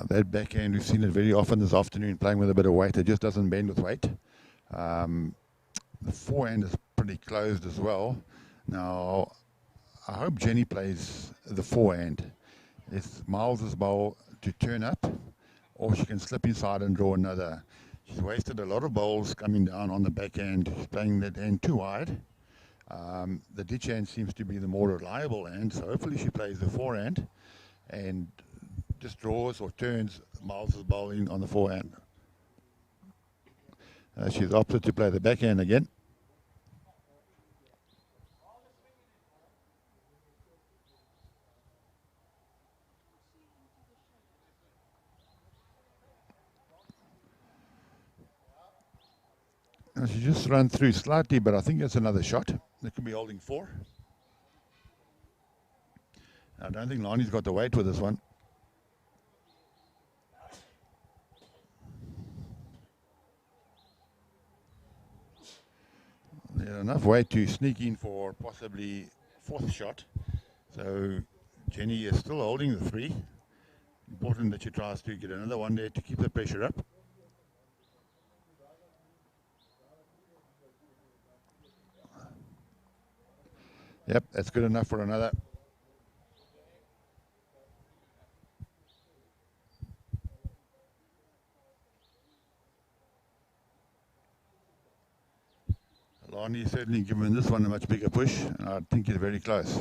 That backhand, we've seen it very often this afternoon, playing with a bit of weight. It just doesn't bend with weight. The forehand is pretty closed as well. Now, I hope Jenny plays the forehand. It's Miles's bowl to turn up, or she can slip inside and draw another. She's wasted a lot of bowls coming down on the backhand. She's playing that hand too wide. The ditch hand seems to be the more reliable hand, so hopefully she plays the forehand and just draws or turns Miles's bowling on the forehand. She's opted to play the backhand again. Now she just run through slightly, but I think that's another shot. They could be holding 4. I don't think Lonnie's got the weight with this one. There's enough weight to sneak in for possibly 4th shot. So Jenny is still holding the 3. Important that she tries to get another one there to keep the pressure up. Yep, that's good enough for another. Lonnie certainly given this one a much bigger push, and I think it's very close.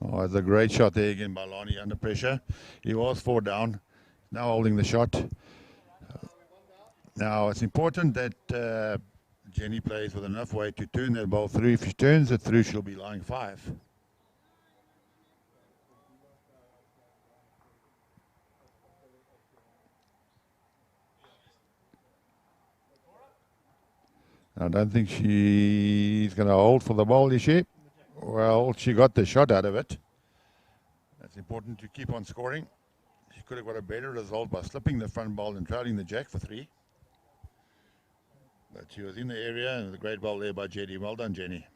Oh, it's a great shot there again by Lonnie under pressure. He was 4 down, now holding the shot. Now it's important that Jenny plays with enough weight to turn that ball through. If she turns it through, she'll be lying 5. I don't think she's going to hold for the ball, is she? Well, she got the shot out of it. It's important to keep on scoring. She could have got a better result by slipping the front ball and trailing the jack for 3. But she was in the area, and the great ball there by Jenny. Well done, Jenny.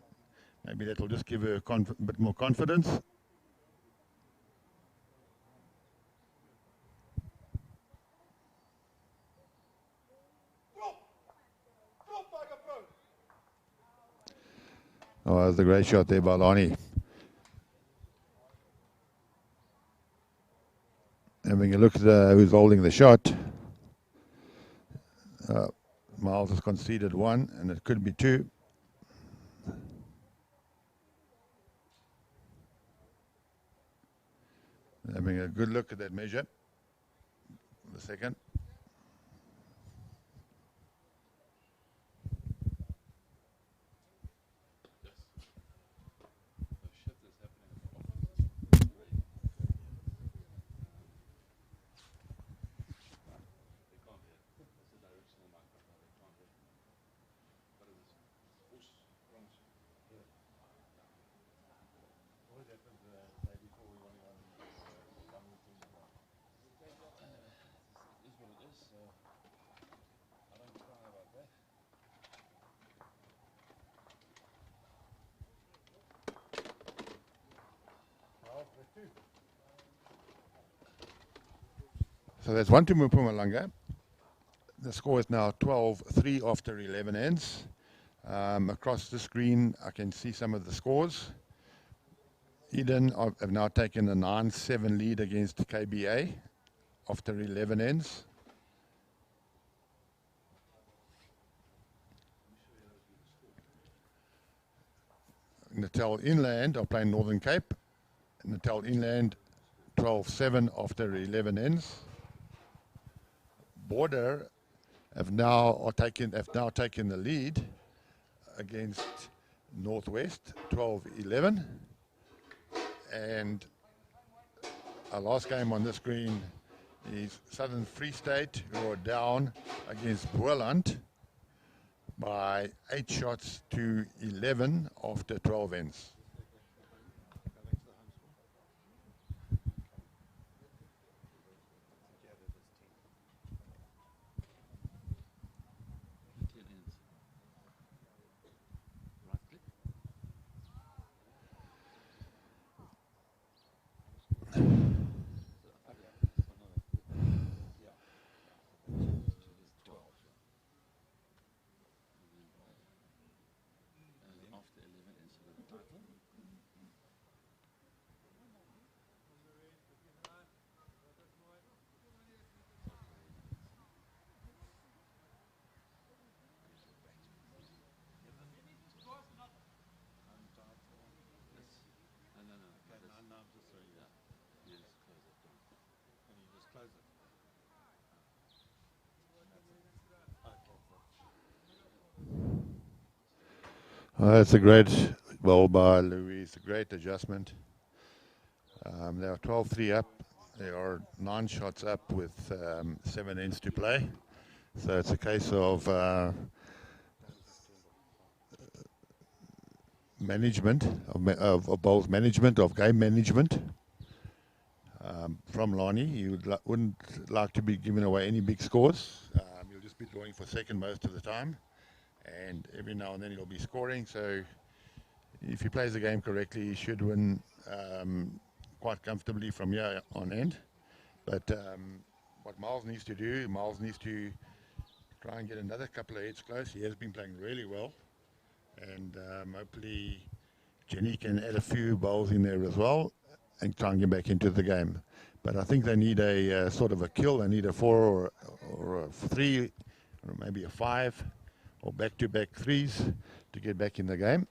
Maybe that will just give her a bit more confidence. Oh, that was a great shot there by Lonnie. Having a look at who's holding the shot. Miles has conceded 1, and it could be 2. Having a good look at that measure. The second. So that's 1 to Mpumalanga. The score is now 12-3 after 11 ends. Across the screen, I can see some of the scores. Eden have now taken a 9-7 lead against KBA after 11 ends. Natal Inland are playing Northern Cape. Natal Inland 12-7 after 11 ends. Border have now taken the lead against Northwest 12-11, and our last game on the screen is Southern Free State, who are down against Boland by 8 shots to 11 after 12 ends. That's a great ball by Louise, a great adjustment. They are 12-3 up. They are 9 shots up with 7 ends to play. So it's a case of management, of bowls management, of game management from Lani. You wouldn't like to be giving away any big scores. You'll just be drawing for second most of the time. And every now and then he'll be scoring. So if he plays the game correctly, he should win quite comfortably from here on end. But what Miles needs to do, Miles needs to try and get another couple of heads close. He has been playing really well. And hopefully Jenny can add a few bowls in there as well and try and get back into the game. But I think they need a sort of a kill. They need a 4 or a 3 or maybe a 5 or back-to-back 3s to get back in the game.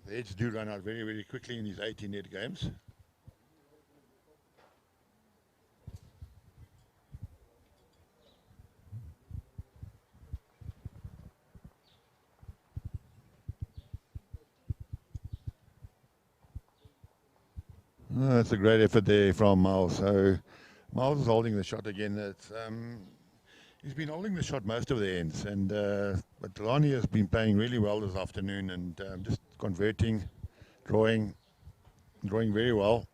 The heads do run out very, very quickly in these 18-head games. That's a great effort there from Miles. So Miles is holding the shot again. He's been holding the shot most of the ends, and but Lani has been playing really well this afternoon and just converting, drawing very well,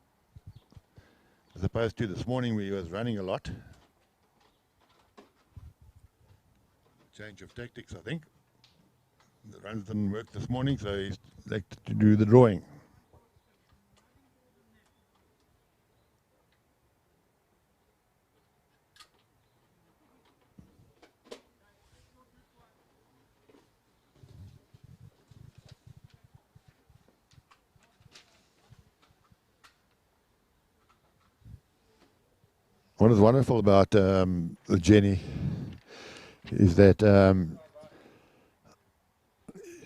as opposed to this morning where he was running a lot. Change of tactics, I think. The runs didn't work this morning, so he's elected to do the drawing. What is wonderful about Jenny is that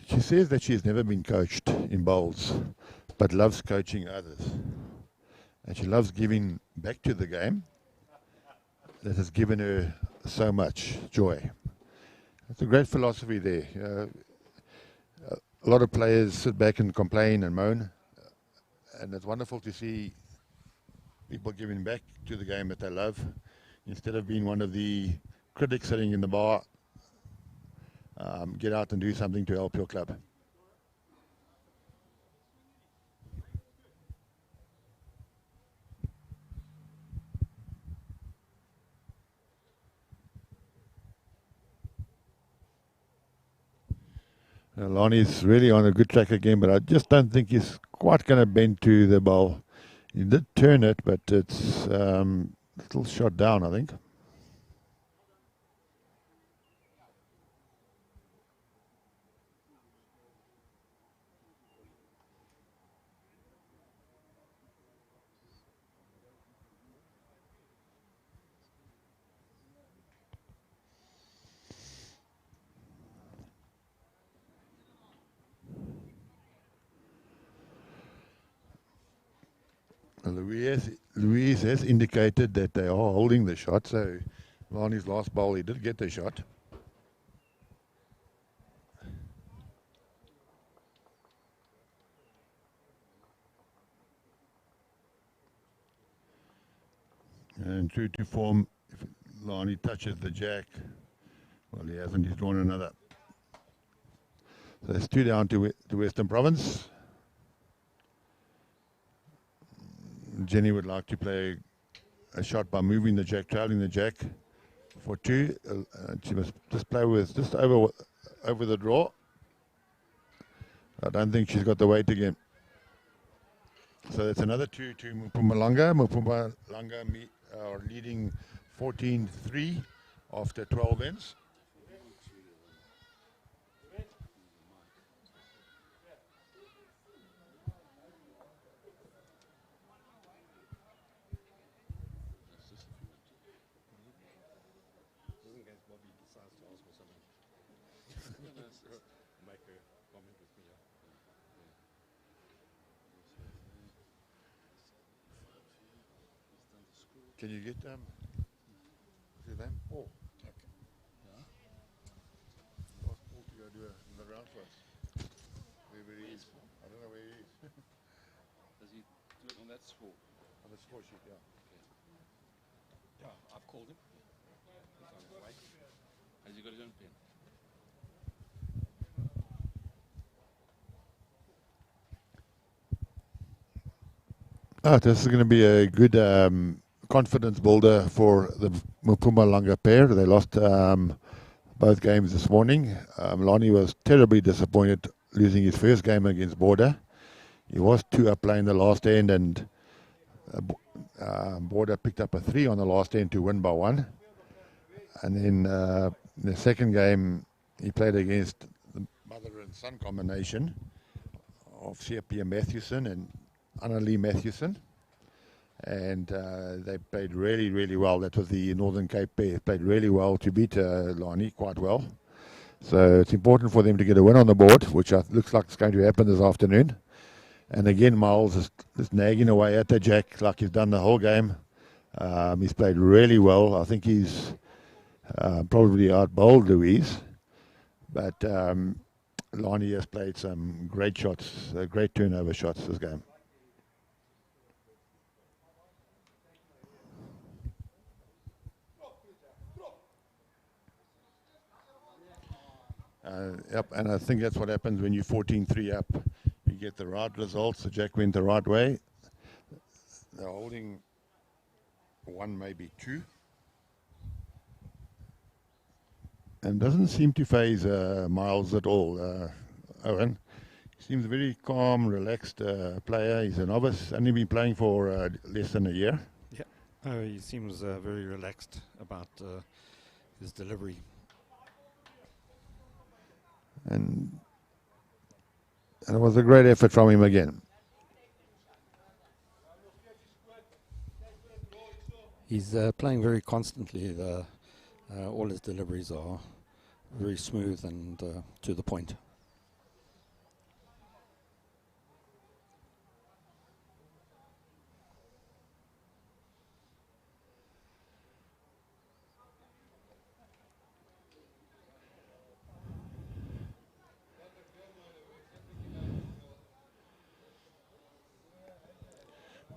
she says that she's never been coached in bowls, but loves coaching others. And she loves giving back to the game that has given her so much joy. It's a great philosophy there. A lot of players sit back and complain and moan, and it's wonderful to see people giving back to the game that they love, instead of being one of the critics sitting in the bar. Get out and do something to help your club. Lonnie's really on a good track again, but I just don't think he's quite going to bend to the ball. He did turn it, but it's still shot down, I think. Louise has indicated that they are holding the shot, so Lonnie's last bowl he did get the shot. And true to form, if Lonnie touches the jack, well, he hasn't, he's drawn another. So it's 2 down to Western Province. Jenny would like to play a shot by moving the jack, trailing the jack for 2. She must just play with just over the draw. I don't think she's got the weight again. So that's another 2 to Mpumalanga. Mpumalanga are leading 14-3 after 12 ends. Can you get them? What's his name? Paul. Okay. Yeah. Ask Paul to go do a not around for us. Where he is? I don't know where he is. Does he do it on that score? On the score sheet, yeah. Yeah, I've called him. He's on his way. Has he got his own pen? This is going to be a good confidence builder for the Mpumalanga pair. They lost both games this morning. Lonnie was terribly disappointed losing his first game against Border. He was 2 up playing the last end, and Border picked up a 3 on the last end to win by 1. And then the second game, he played against the mother and son combination of Siapia Matthewson and Annalie Matthewson. And they played really, really well. That was the Northern Cape pair. Played really well to beat Lonnie quite well. So it's important for them to get a win on the board, which looks like it's going to happen this afternoon. And again, Miles is nagging away at the jack like he's done the whole game. He's played really well. I think he's probably out-bowled Louise. But Lonnie has played some great shots, great turnover shots this game. Yep, and I think that's what happens when you're 14-3 up. You get the right results. The jack went the right way. They're holding 1, maybe 2. And doesn't seem to phase Miles at all, Owen. He seems a very calm, relaxed player. He's a novice, only been playing for less than a year. Yeah, he seems very relaxed about his delivery. And it was a great effort from him again. He's playing very constantly. All his deliveries are very smooth and to the point.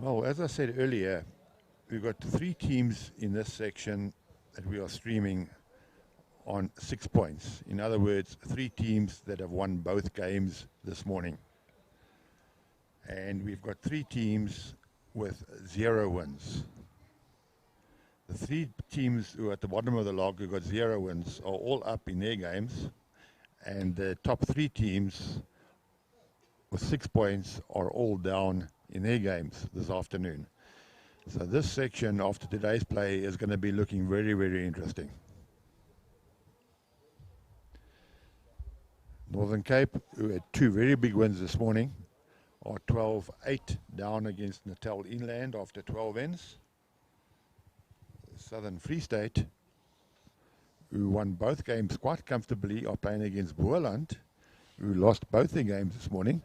Well, as I said earlier, we've got 3 teams in this section that we are streaming on 6 points. In other words, 3 teams that have won both games this morning. And we've got 3 teams with 0 wins. The 3 teams who are at the bottom of the log who got 0 wins are all up in their games. And the top 3 teams with 6 points are all down in their games this afternoon. So this section after today's play is going to be looking very, very interesting. Northern Cape, who had 2 very big wins this morning, are 12-8 down against Natal Inland after 12 ends. Southern Free State, who won both games quite comfortably, are playing against Boerland, who lost both their games this morning.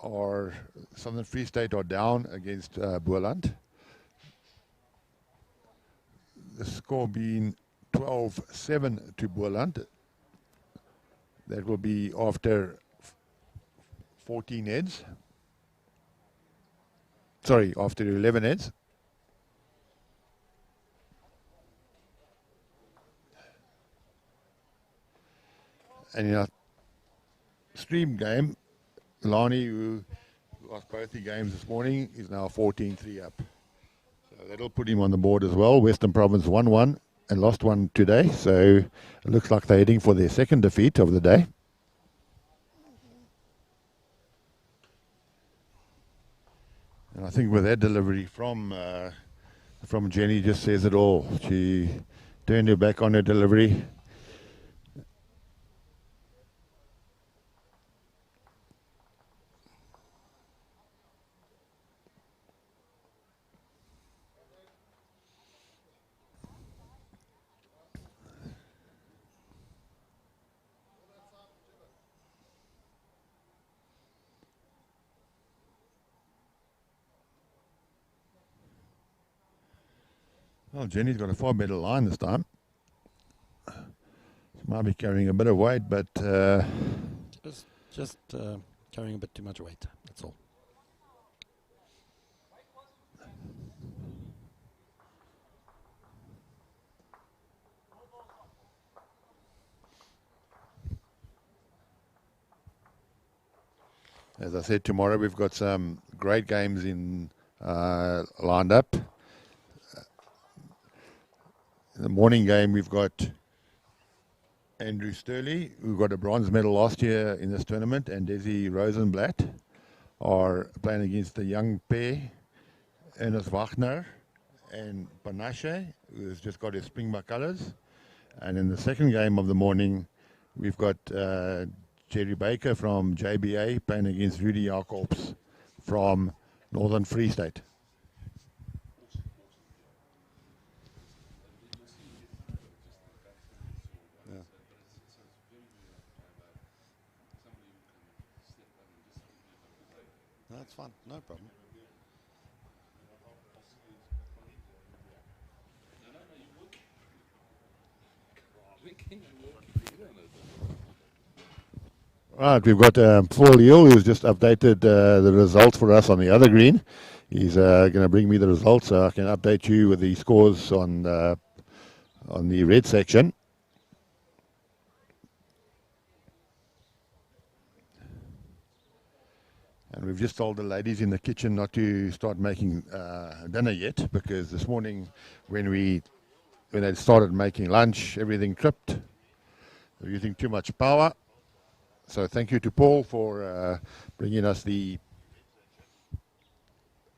Or Southern Free State are down against Boerland. The score being 12-7 to Boerland. That will be after 14 heads. Sorry, after 11 heads. And in our stream game, Lonnie, who lost both the games this morning, is now 14-3 up. So that'll put him on the board as well. Western Province won 1 and lost 1 today. So it looks like they're heading for their second defeat of the day. And I think with that delivery from Jenny just says it all. She turned her back on her delivery. Well, Jenny's got a far better line this time. She might be carrying a bit of weight, but Just carrying a bit too much weight, that's all. as I said, tomorrow we've got some great games in lined up. In the morning game, we've got Andrew Sturley, who got a bronze medal last year in this tournament, and Desi Rosenblatt are playing against the young pair, Ernest Wagner and Panache, who's just got his Springbok colours. And in the second game of the morning, we've got Jerry Baker from JBA playing against Rudy Jacobs from Northern Free State. That's fine, no problem. Right, we've got Paul Hill, who's just updated the results for us on the other green. He's going to bring me the results so I can update you with the scores on the red section. And we've just told the ladies in the kitchen not to start making dinner yet, because this morning when they started making lunch, everything tripped. They're using too much power. So thank you to Paul for bringing us the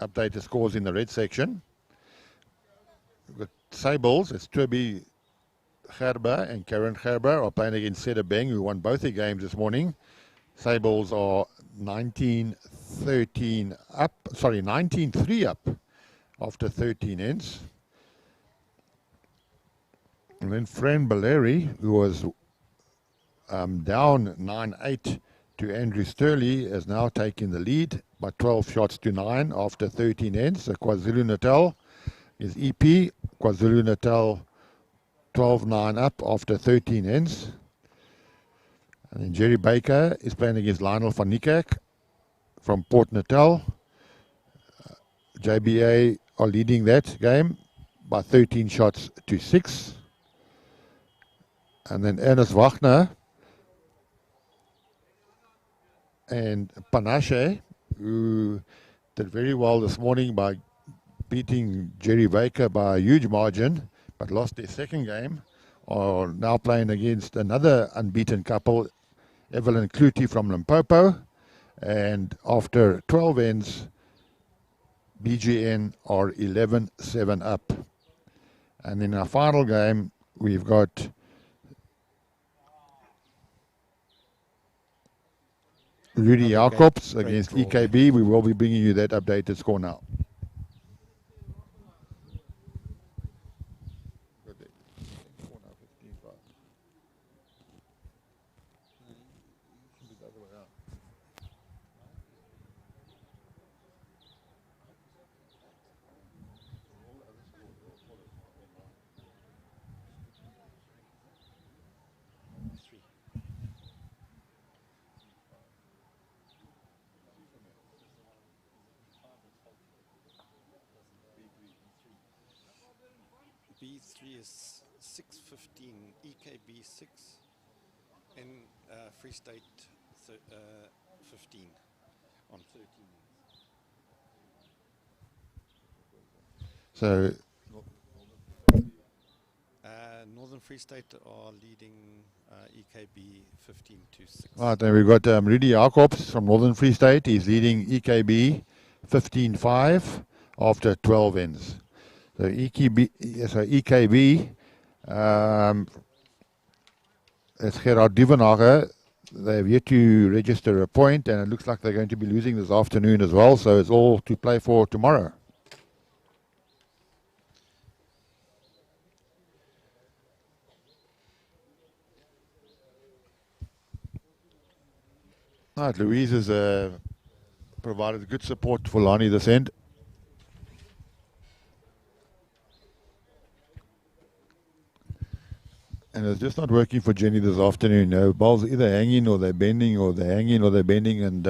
updated scores in the red section. We've got Sables, it's Toby Gerber and Karen Gerber are playing against Seda Beng, who won both their games this morning. Sables are 19-3 up after 13 ends. And then Fran Baleri, who was down 9-8 to Andrew Sturley, is now taking the lead by 12 shots to 9 after 13 ends. So KwaZulu-Natal is EP. KwaZulu-Natal 12-9 up after 13 ends. And then Jerry Baker is playing against Lionel van Niekerk from Port Natal. JBA are leading that game by 13 shots to 6. And then Ernest Wagner and Panache, who did very well this morning by beating Jerry Baker by a huge margin, but lost their second game, are now playing against another unbeaten couple, Evelyn Clutie from Limpopo. And after 12 ends, BGN are 11-7 up. And in our final game, we've got Rudy Jacobs against EKB. We will be bringing you that updated score now. B3 is 6-15, EKB 6, and Free State 15 on 13. So Northern Free State are leading EKB 15-6. right, then we've got Rudy Jacobs from Northern Free State. He's leading EKB 15-5 after 12 ends. So EKB, it's Gerard Duvenhagen. They've yet to register a point, and it looks like they're going to be losing this afternoon as well. So it's all to play for tomorrow. Right, Louise has provided good support for Lani this end. And it's just not working for Jenny this afternoon. Balls either hanging or they're bending, or they're hanging or they're bending, and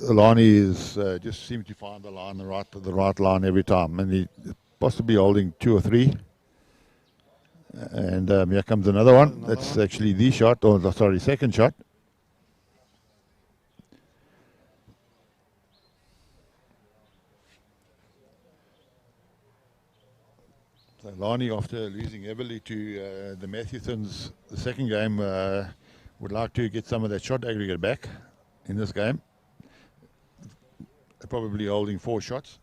Alani is just seems to find the line, the right line every time, and he possibly holding 2 or 3. And here comes another one. That's actually the shot, or sorry, second shot. So Lani, after losing heavily to the Matthewsons the second game, would like to get some of that shot aggregate back in this game. They're probably holding 4 shots.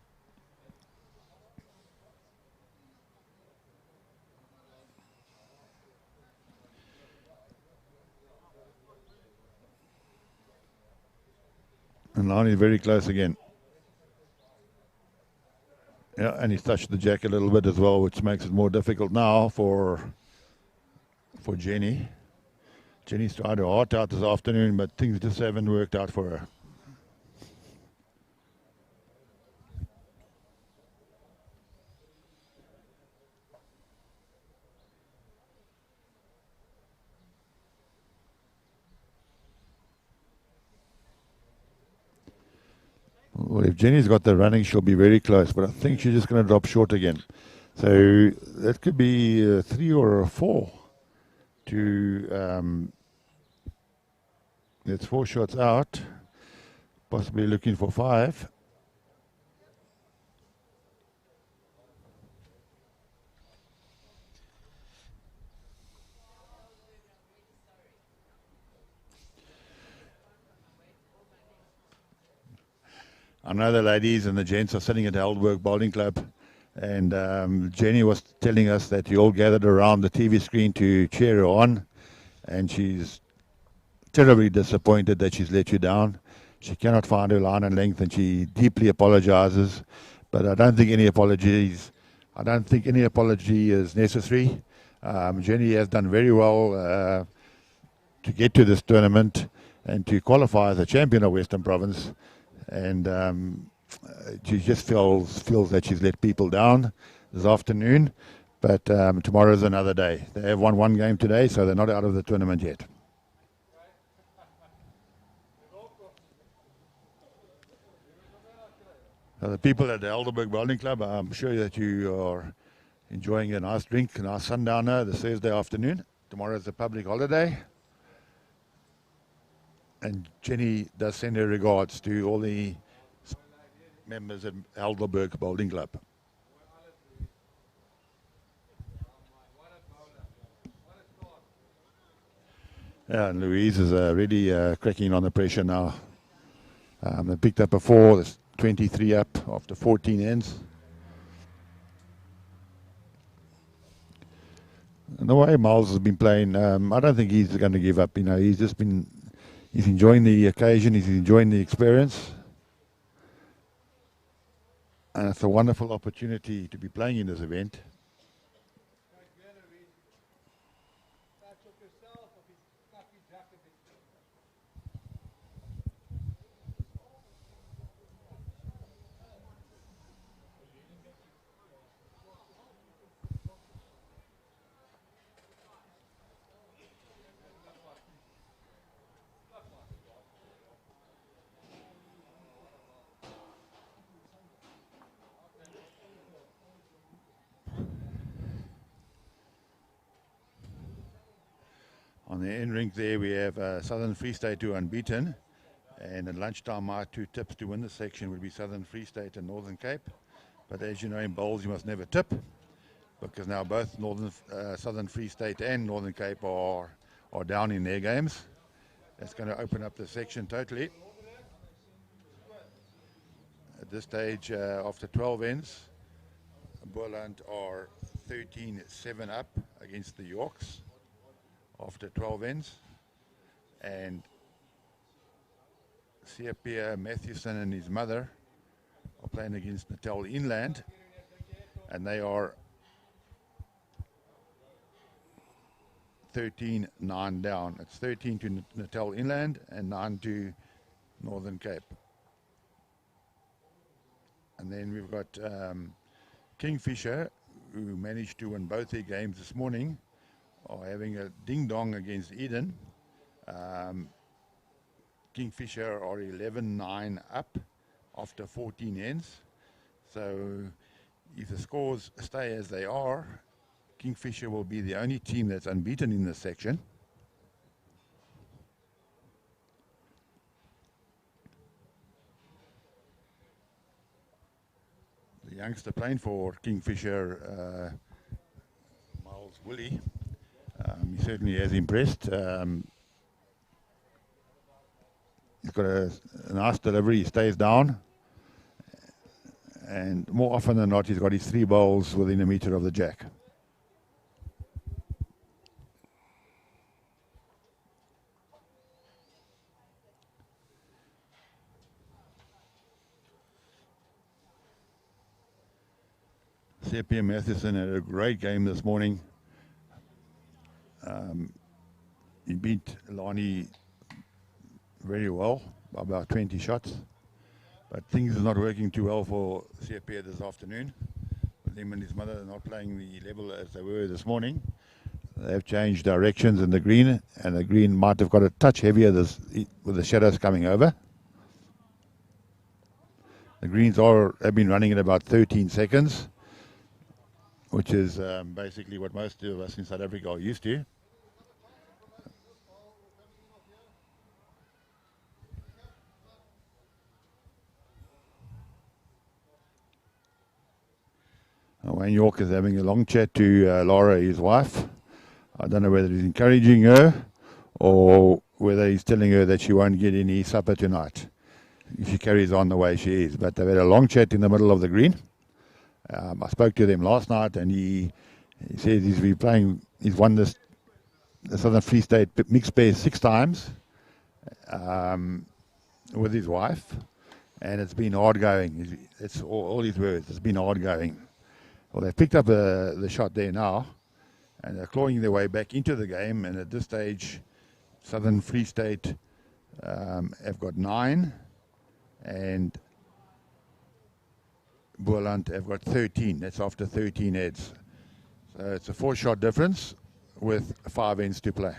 And Lani very close again. Yeah, and he's touched the jack a little bit as well, which makes it more difficult now for Jenny. Jenny's tried her heart out this afternoon, but things just haven't worked out for her. Well, if Jenny's got the running, she'll be very close, but I think she's just going to drop short again. So that could be a 3 or a 4 to, that's 4 shots out, possibly looking for 5. I know the ladies and the gents are sitting at Heidelberg Bowling Club, and Jenny was telling us that you all gathered around the TV screen to cheer her on, and she's terribly disappointed that she's let you down. She cannot find her line and length, and she deeply apologizes. But I don't think any apology is necessary. Jenny has done very well to get to this tournament and to qualify as a champion of Western Province. And she just feels that she's let people down this afternoon. But tomorrow's another day. They have won 1 game today, so they're not out of the tournament yet. The people at the Heidelberg Bowling Club, I'm sure that you are enjoying a nice drink, a nice sundowner this Thursday afternoon. Tomorrow is a public holiday. And Jenny does send her regards to all the members at Heidelberg Bowling Club. Yeah, and Louise is really cracking on the pressure now. They picked up a 4, there's 23 up after 14 ends. And the way Miles has been playing, I don't think he's going to give up. He's enjoying the occasion, he's enjoying the experience. And it's a wonderful opportunity to be playing in this event. On the end rink there we have Southern Free State who are unbeaten, and at lunchtime my 2 tips to win the section would be Southern Free State and Northern Cape. But as you know, in bowls you must never tip, because now both Southern Free State and Northern Cape are down in their games. That's going to open up the section totally. At this stage, after 12 ends, Boland are 13-7 up against the Yorks after 12 ends, and Siapia Matthewson and his mother are playing against Natal Inland, and they are 13-9 down. It's 13 to Natal Inland and 9 to Northern Cape. And then we've got Kingfisher, who managed to win both their games this morning, are having a ding-dong against Eden. Kingfisher are 11-9 up after 14 ends. So if the scores stay as they are, Kingfisher will be the only team that's unbeaten in this section. The youngster playing for Kingfisher, Miles Willie, he certainly has impressed. He's got a nice delivery, he stays down. And more often than not, he's got his 3 bowls within a metre of the jack. C.P. Matheson had a great game this morning. He beat Lani very well by about 20 shots. But things are not working too well for C.P. this afternoon. With him and his mother not playing the level as they were this morning. They've changed directions in the green, and the green might have got a touch heavier with the shadows coming over. The greens have been running at about 13 seconds, which is basically what most of us in South Africa are used to. Wayne York is having a long chat to Laura, his wife. I don't know whether he's encouraging her or whether he's telling her that she won't get any supper tonight if she carries on the way she is. But they've had a long chat in the middle of the green. I spoke to them last night, and he says he's won the Southern Free State mixed pair 6 times with his wife, and it's been hard going. It's all his words. It's been hard going. Well, they've picked up the shot there now, and they're clawing their way back into the game. And at this stage, Southern Free State have got 9, and Boerland have got 13. That's after 13 heads. So it's a 4-shot difference with 5 ends to play.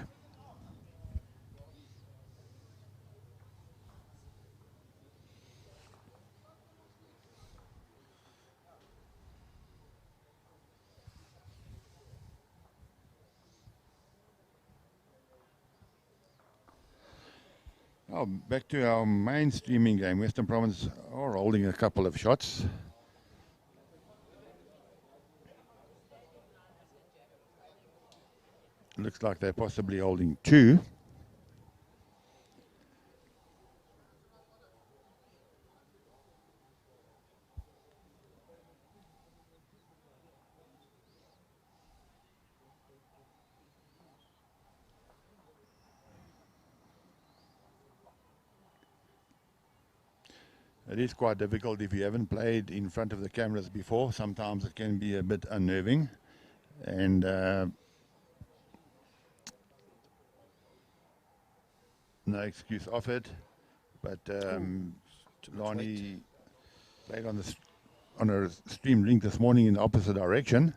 Oh, back to our main streaming game. Western Province are holding a couple of shots. Looks like they're possibly holding 2. It is quite difficult if you haven't played in front of the cameras before. Sometimes it can be a bit unnerving. And no excuse offered. But Lani played on a stream rink this morning in the opposite direction.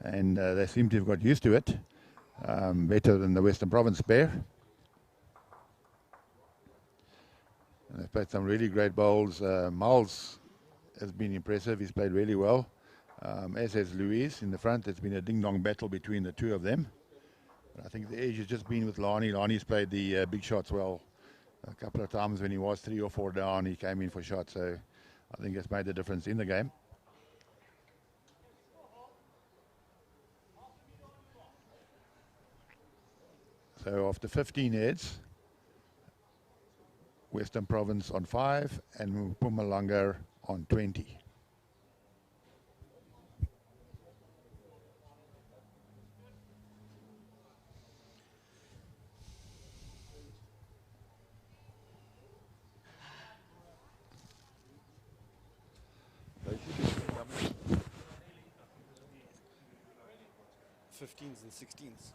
And they seem to have got used to it. Better than the Western Province pair. And they've played some really great bowls. Miles has been impressive. He's played really well. As has Louise in the front. It's been a ding-dong battle between the 2 of them. But I think the edge has just been with Lani. Lani's played the big shots well. A couple of times when he was 3 or 4 down, he came in for shots. So I think it's made the difference in the game. So after 15 heads, Western Province on 5 and Mpumalanga on 20. They should be coming. 15s and 16s.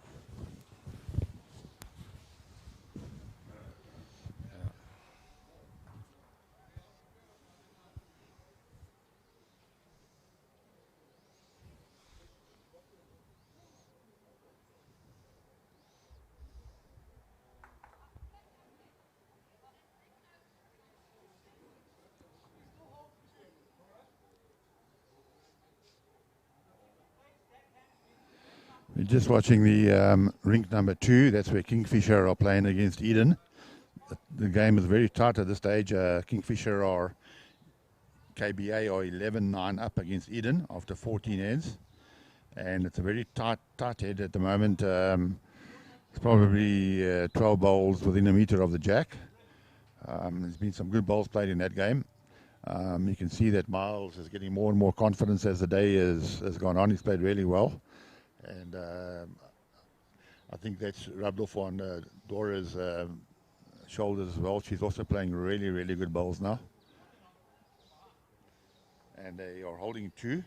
We're just watching the rink number 2. That's where Kingfisher are playing against Eden. The game is very tight at this stage. Kingfisher are KBA are 11-9 up against Eden after 14 heads. And it's a very tight head at the moment. It's probably 12 bowls within a meter of the jack. There's been some good bowls played in that game. You can see that Miles is getting more and more confidence as the day has gone on. He's played really well. And I think that's rubbed off on Dora's shoulders as well. She's also playing really, really good bowls now. And they are holding 2.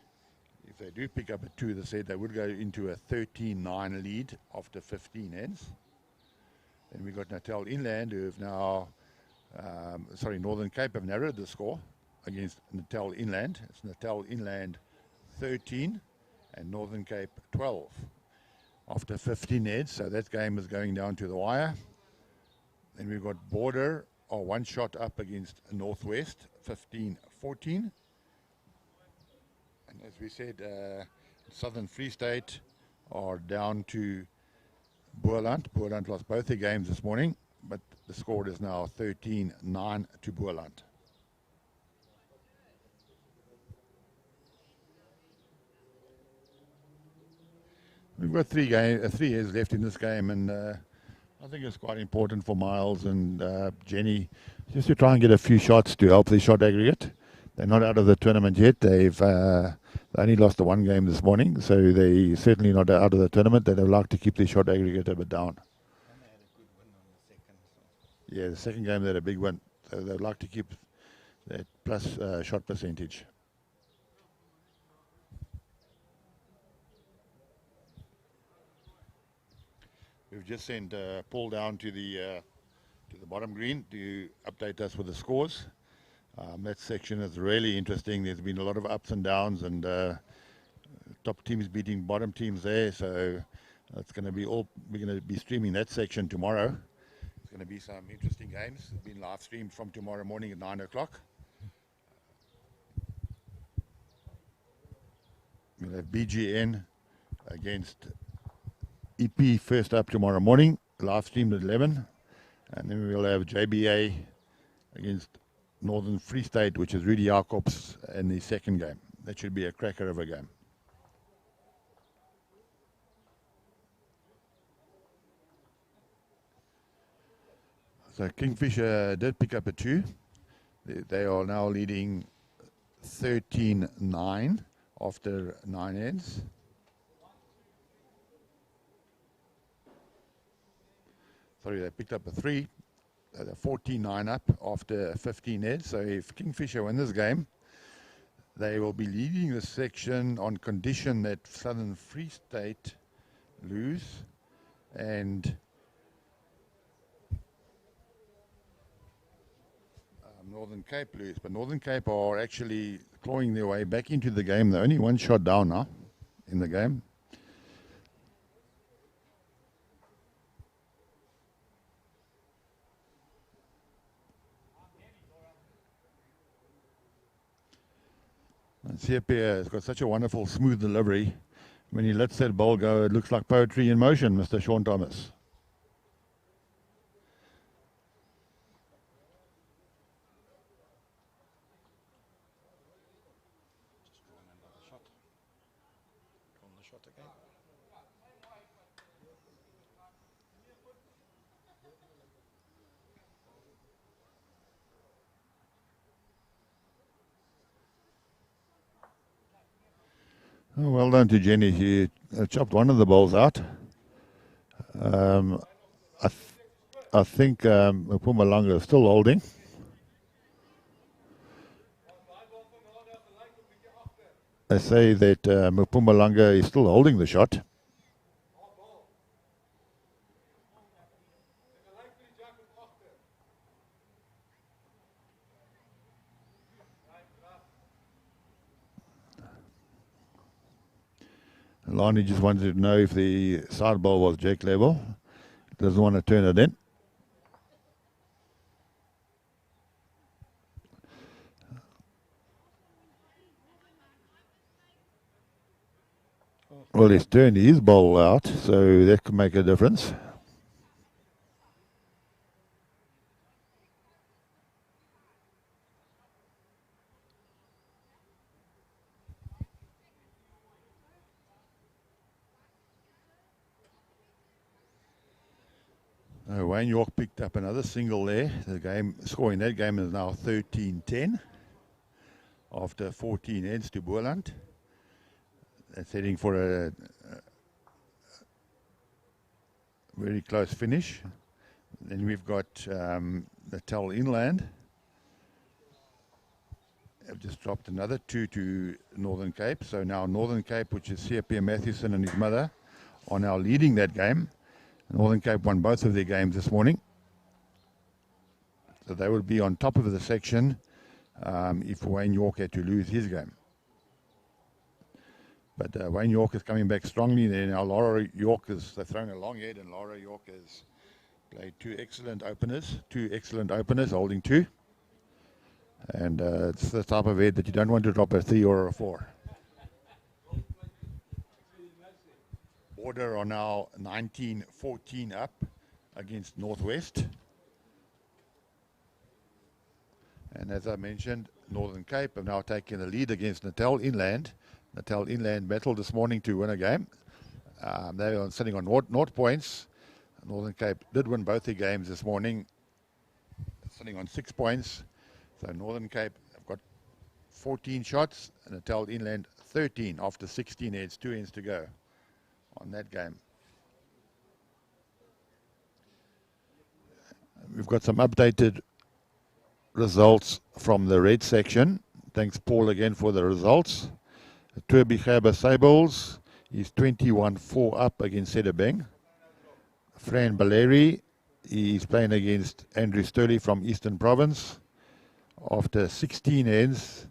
If they do pick up a 2, they said they would go into a 13-9 lead after 15 heads. Then we got Natal Inland, who have now, Northern Cape have narrowed the score against Natal Inland. It's Natal Inland 13 and Northern Cape 12 after 15 heads. So that game is going down to the wire. Then we've got Border, or 1 shot up against Northwest 15-14. And as we said, Southern Free State are down to Boerland. Boerland lost both their games this morning, but the score is now 13-9 to Boerland. We've got 3 years left in this game, and I think it's quite important for Miles and Jenny just to try and get a few shots to help the shot aggregate. They're not out of the tournament yet. They've only lost the 1 game this morning, so they're certainly not out of the tournament. They'd like to keep the shot aggregate a bit down. And they had a good win on the second. Yeah, the second game they had a big win. So they'd like to keep that plus shot percentage. We've just sent Paul down to the bottom green to update us with the scores. That section is really interesting. There's been a lot of ups and downs, and top teams beating bottom teams there. So it's going to be we're going to be streaming that section tomorrow. It's going to be some interesting games. It's been live streamed from tomorrow morning at 9 o'clock. We'll have BGN against EP first up tomorrow morning, live streamed at 11. And then we'll have JBA against Northern Free State, which is Rudy Jacobs, in the second game. That should be a cracker of a game. So Kingfisher did pick up a 2. They are now leading 13-9 after 9 heads. Sorry, they picked up a 3. They're 14-9 up after 15 heads. So if Kingfisher win this game, they will be leading the section on condition that Southern Free State lose and Northern Cape lose. But Northern Cape are actually clawing their way back into the game. They're only 1 shot down now in the game. And Siepia has got such a wonderful, smooth delivery. When he lets that ball go, it looks like poetry in motion, Mr. Sean Thomas. Just drawn another shot. Drawn the shot again. Oh, well done to Jenny. She chopped one of the balls out. I think Mpumalanga is still holding. They say that Mpumalanga is still holding the shot. Lonnie just wanted to know if the side ball was jack level. Doesn't want to turn it in. Oh. Well, he's turned his bowl out, so that could make a difference. Wayne York picked up another single there. The score in that game is now 13-10 after 14 heads to Boerland. That's heading for a very close finish. Then we've got Natal Inland. Have just dropped another 2 to Northern Cape. So now Northern Cape, which is C.P. Matthewson and his mother, are now leading that game. Northern Cape won both of their games this morning. So they will be on top of the section if Wayne York had to lose his game. But Wayne York is coming back strongly there. Now Laura York they've thrown a long head, and Laura York has played two excellent openers, holding 2. And it's the type of head that you don't want to drop a 3 or a 4. Border are now 19-14 up against Northwest. And as I mentioned, Northern Cape have now taken the lead against Natal Inland. Natal Inland battled this morning to win a game. They are sitting on 0 points. Northern Cape did win both their games this morning, sitting on 6 points. So Northern Cape have got 14 shots, and Natal Inland 13 after 16 heads, 2 ends to go on that game. We've got some updated results from the red section. Thanks, Paul, again for the results. Turby Gaba Sables is 21-4 up against Sedabeng. Fran Baleri is playing against Andrew Sturley from Eastern Province. After 16 ends,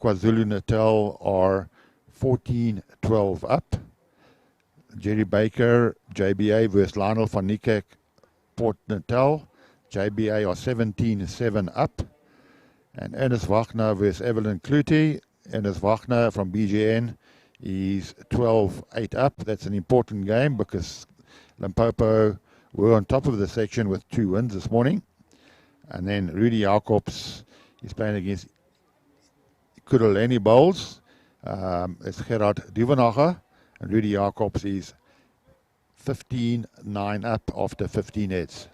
KwaZulu-Natal are 14-12 up. Jerry Baker, JBA versus Lionel van Niekerk, Port Natal. JBA are 17-7 up. And Ernest Wagner versus Evelyn Clute. Ernest Wagner from BGN is 12-8 up. That's an important game because Limpopo were on top of the section with 2 wins this morning. And then Rudy Jacobs is playing against Kuruleni Bowls. It's Gerard Duvenacher. And Rudy Jacobs is 15-9 up after 15 heads.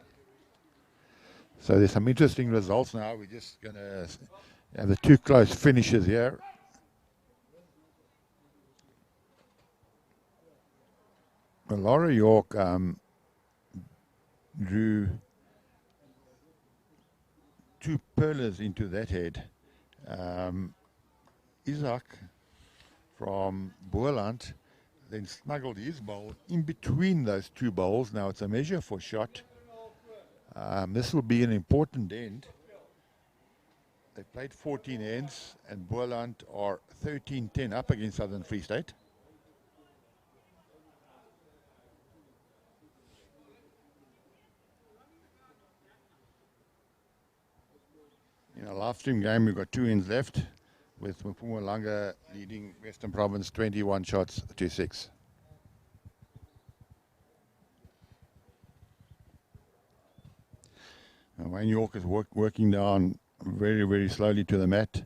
So there's some interesting results now. We're just going to have the 2 close finishes here. Well, Laura York drew 2 pearlers into that head. Isaac from Boerland then snuggled his bowl in between those 2 bowls. Now it's a measure for shot. This will be an important end. They played 14 ends, and Boerland are 13-10 up against Southern Free State. In a live stream game, we've got 2 ends left, with Mpumalanga leading Western Province 21 shots to 6. Wayne York is working down very, very slowly to the mat.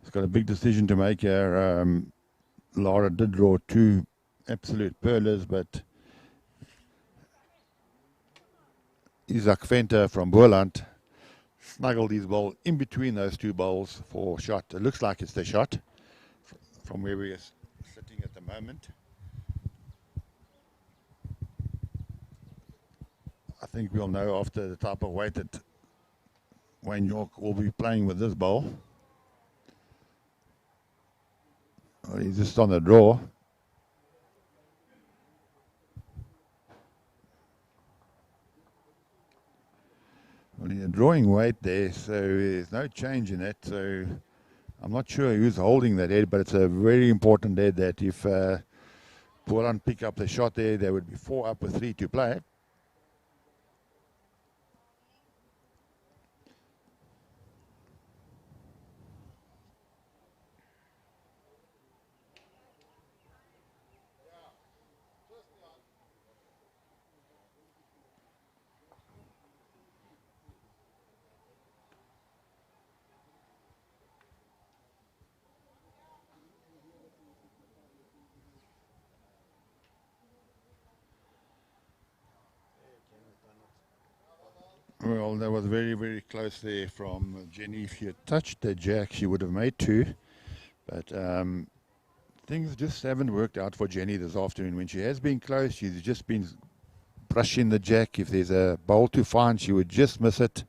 He's got a big decision to make here. Lara did draw 2 absolute pearlers, but Isaac Venter from Boerland snuggled his ball in between those 2 bowls for shot. It looks like it's the shot from where we are sitting at the moment. I think we'll know after the type of weight that Wayne York will be playing with this bowl. Well, he's just on the draw. Well, he's drawing weight there, so there's no change in that. So I'm not sure who's holding that head, but it's a very important head that if Boerland pick up the shot there, there would be 4 up with 3 to play. Well, that was very, very close there from Jenny. If she had touched the jack, she would have made two. But things just haven't worked out for Jenny this afternoon. When she has been close, she's just been brushing the jack. If there's a bowl to find, she would just miss it.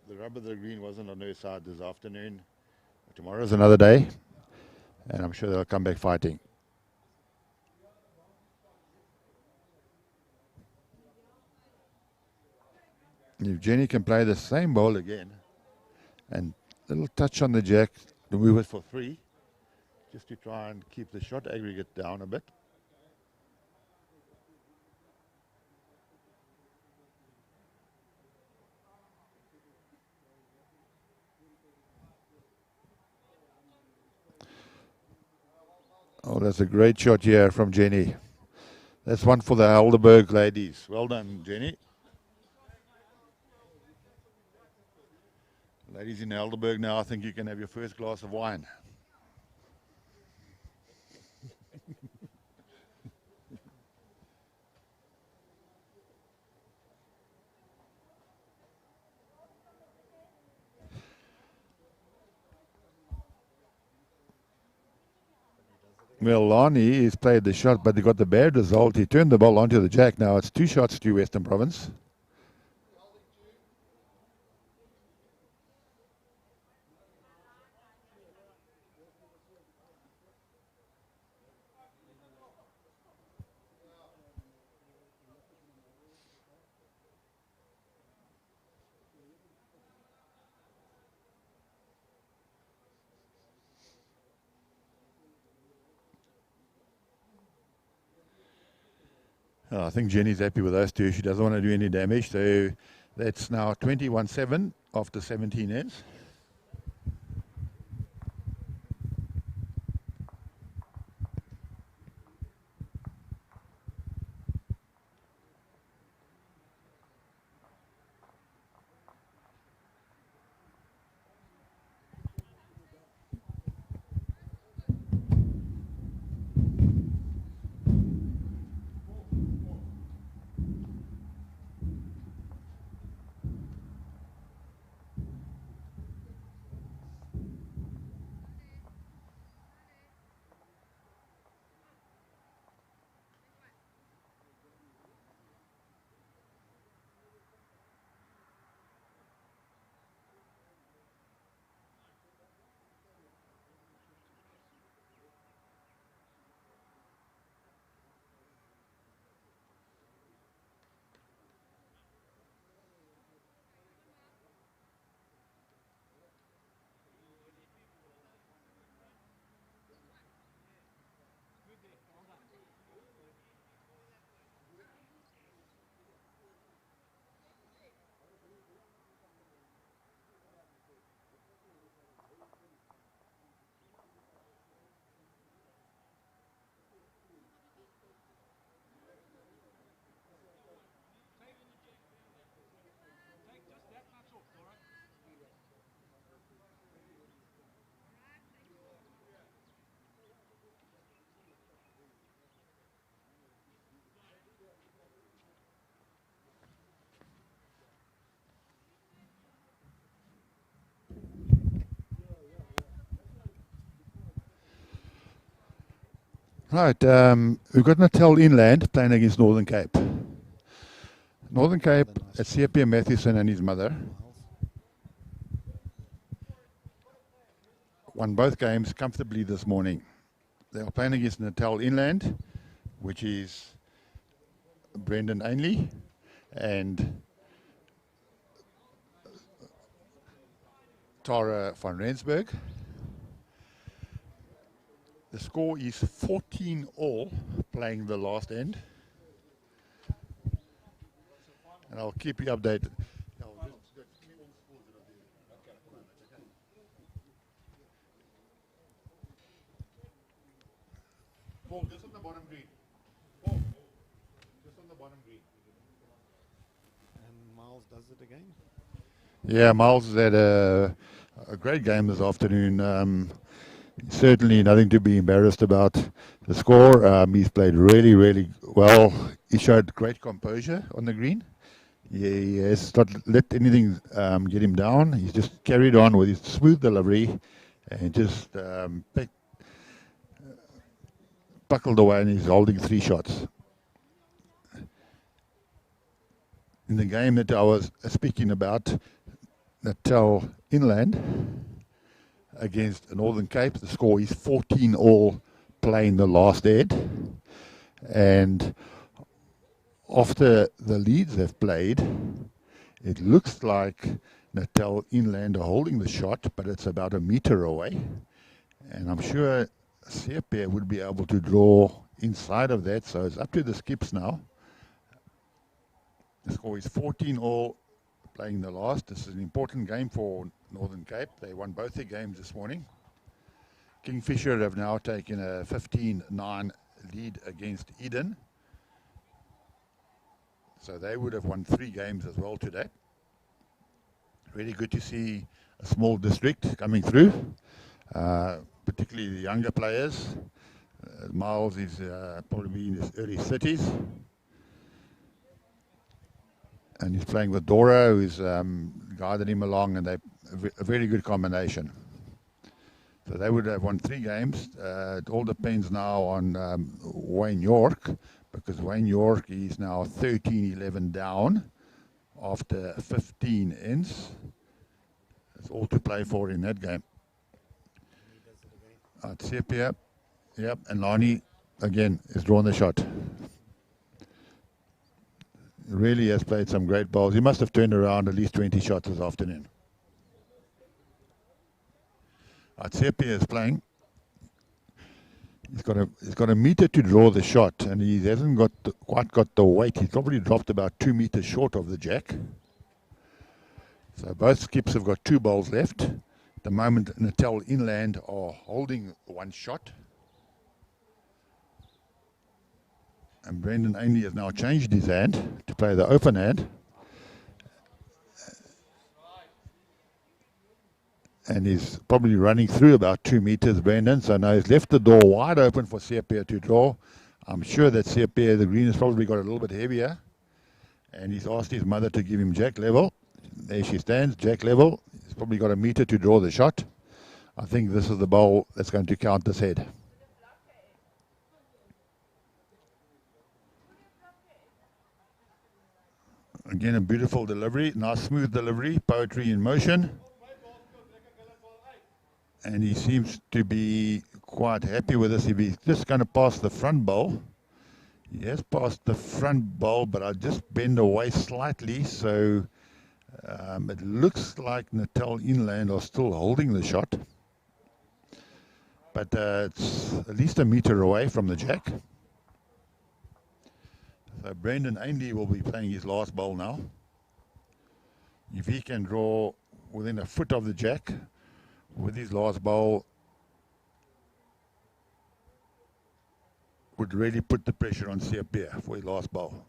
The rub of the green wasn't on her side this afternoon. Tomorrow's another day, and I'm sure they'll come back fighting. If Jenny can play the same ball again, and a little touch on the jack to move it for three, just to try and keep the shot aggregate down a bit. Oh, that's a great shot here from Jenny. That's one for the Helderberg ladies. Well done, Jenny. Ladies in Helderberg now, I think you can have your first glass of wine. Well, Lani has played the shot, but he got the bad result. He turned the ball onto the jack. Now it's 2 shots to Western Province. I think Jenny's happy with those two. She doesn't want to do any damage. So that's now 21-7 after 17 ends. Right, we've got Natal Inland playing against Northern Cape. Northern Cape, it's C.P. Mathewson and his mother. Won both games comfortably this morning. They are playing against Natal Inland, which is Brendan Ainley and Tara van Rensburg. The score is 14-all playing the last end. And I'll keep you updated. Paul, just on the bottom green. Paul, just on the bottom green. And Miles does it again. Yeah, Miles has had a great game this afternoon. Certainly nothing to be embarrassed about the score. He's played really, really well. He showed great composure on the green. He has not let anything get him down. He's just carried on with his smooth delivery and just buckled away, and he's holding 3 shots. In the game that I was speaking about, Natal Inland against Northern Cape, the score is 14-all playing the last head. And after the leads have played, it looks like Natal Inland are holding the shot, but it's about a meter away. And I'm sure Sepe would be able to draw inside of that, so it's up to the skips now. The score is 14-all playing the last. This is an important game for Northern Cape. They won both their games this morning. Kingfisher have now taken a 15-9 lead against Eden. So they would have won 3 games as well today. Really good to see a small district coming through, particularly the younger players. Miles is probably in his early 30s. And he's playing with Dora, who's guided him along, and they're a very good combination. So they would have won 3 games. It all depends now on Wayne York, because Wayne York is now 13-11 down after 15 ends. It's all to play for in that game. Sepia, yep, and Lani again is drawn the shot. Really has played some great bowls. He must have turned around at least 20 shots this afternoon. Atsepi is playing. He's got a meter to draw the shot, and he hasn't quite got the weight. He's probably dropped about 2 meters short of the jack. So both skips have got 2 bowls left. At the moment, Natal Inland are holding 1 shot. And Brendan Ainley has now changed his hand to play the open hand. And he's probably running through about 2 meters, Brendan. So now he's left the door wide open for Sepia to draw. I'm sure that Sepia, the green, has probably got a little bit heavier. And he's asked his mother to give him jack level. There she stands, jack level. He's probably got a meter to draw the shot. I think this is the bowl that's going to count this head. Again, a beautiful delivery, nice smooth delivery, poetry in motion. And he seems to be quite happy with this. If he's just going to pass the front bowl, he has passed the front bowl, but I just bend away slightly, so it looks like Natal Inland are still holding the shot. But it's at least a meter away from the jack. So Brendan Ainley will be playing his last bowl now. If he can draw within a foot of the jack with his last bowl, would really put the pressure on Sepia for his last bowl.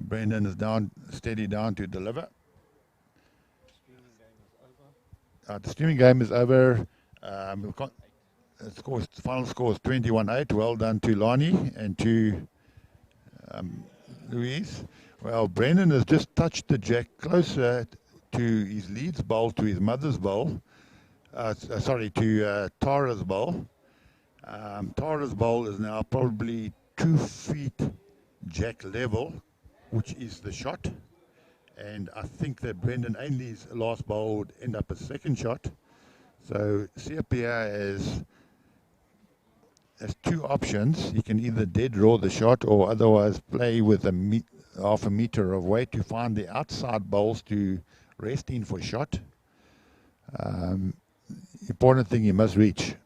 Brendan is down, steady down to deliver. The streaming game is over. The final score is 21-8. Well done to Lani and to Louise. Well, Brendan has just touched the jack closer to his leads bowl, to his mother's bowl. To Tara's bowl. Tara's bowl is now probably 2 feet jack level, which is the shot. And I think that Brendan Ainley's last bowl would end up a second shot. So Sepia has 2 options. He can either dead draw the shot or otherwise play with half a meter of weight to find the outside bowls to rest in for shot. Important thing, he must reach.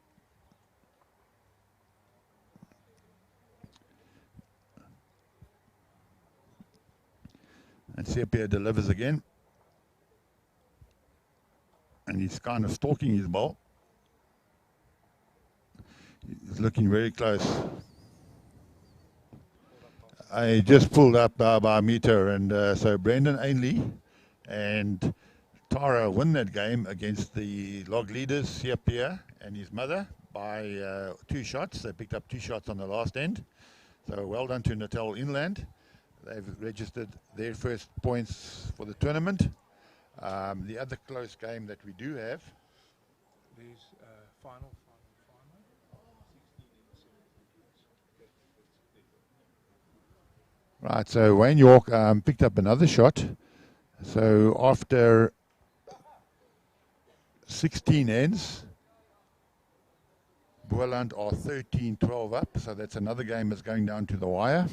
And Sepia delivers again. And he's kind of stalking his ball. He's looking very close. I just pulled up by a meter, and so Brendan Ainley and Tara win that game against the log leaders, Sepia and his mother, by 2 shots. They picked up 2 shots on the last end. So well done to Natal Inland. They've registered their first points for the tournament. The other close game that we do have, These final. right, so Wayne York picked up another shot. So after 16 ends, Boerland are 13-12 up, so that's another game that's going down to the wire.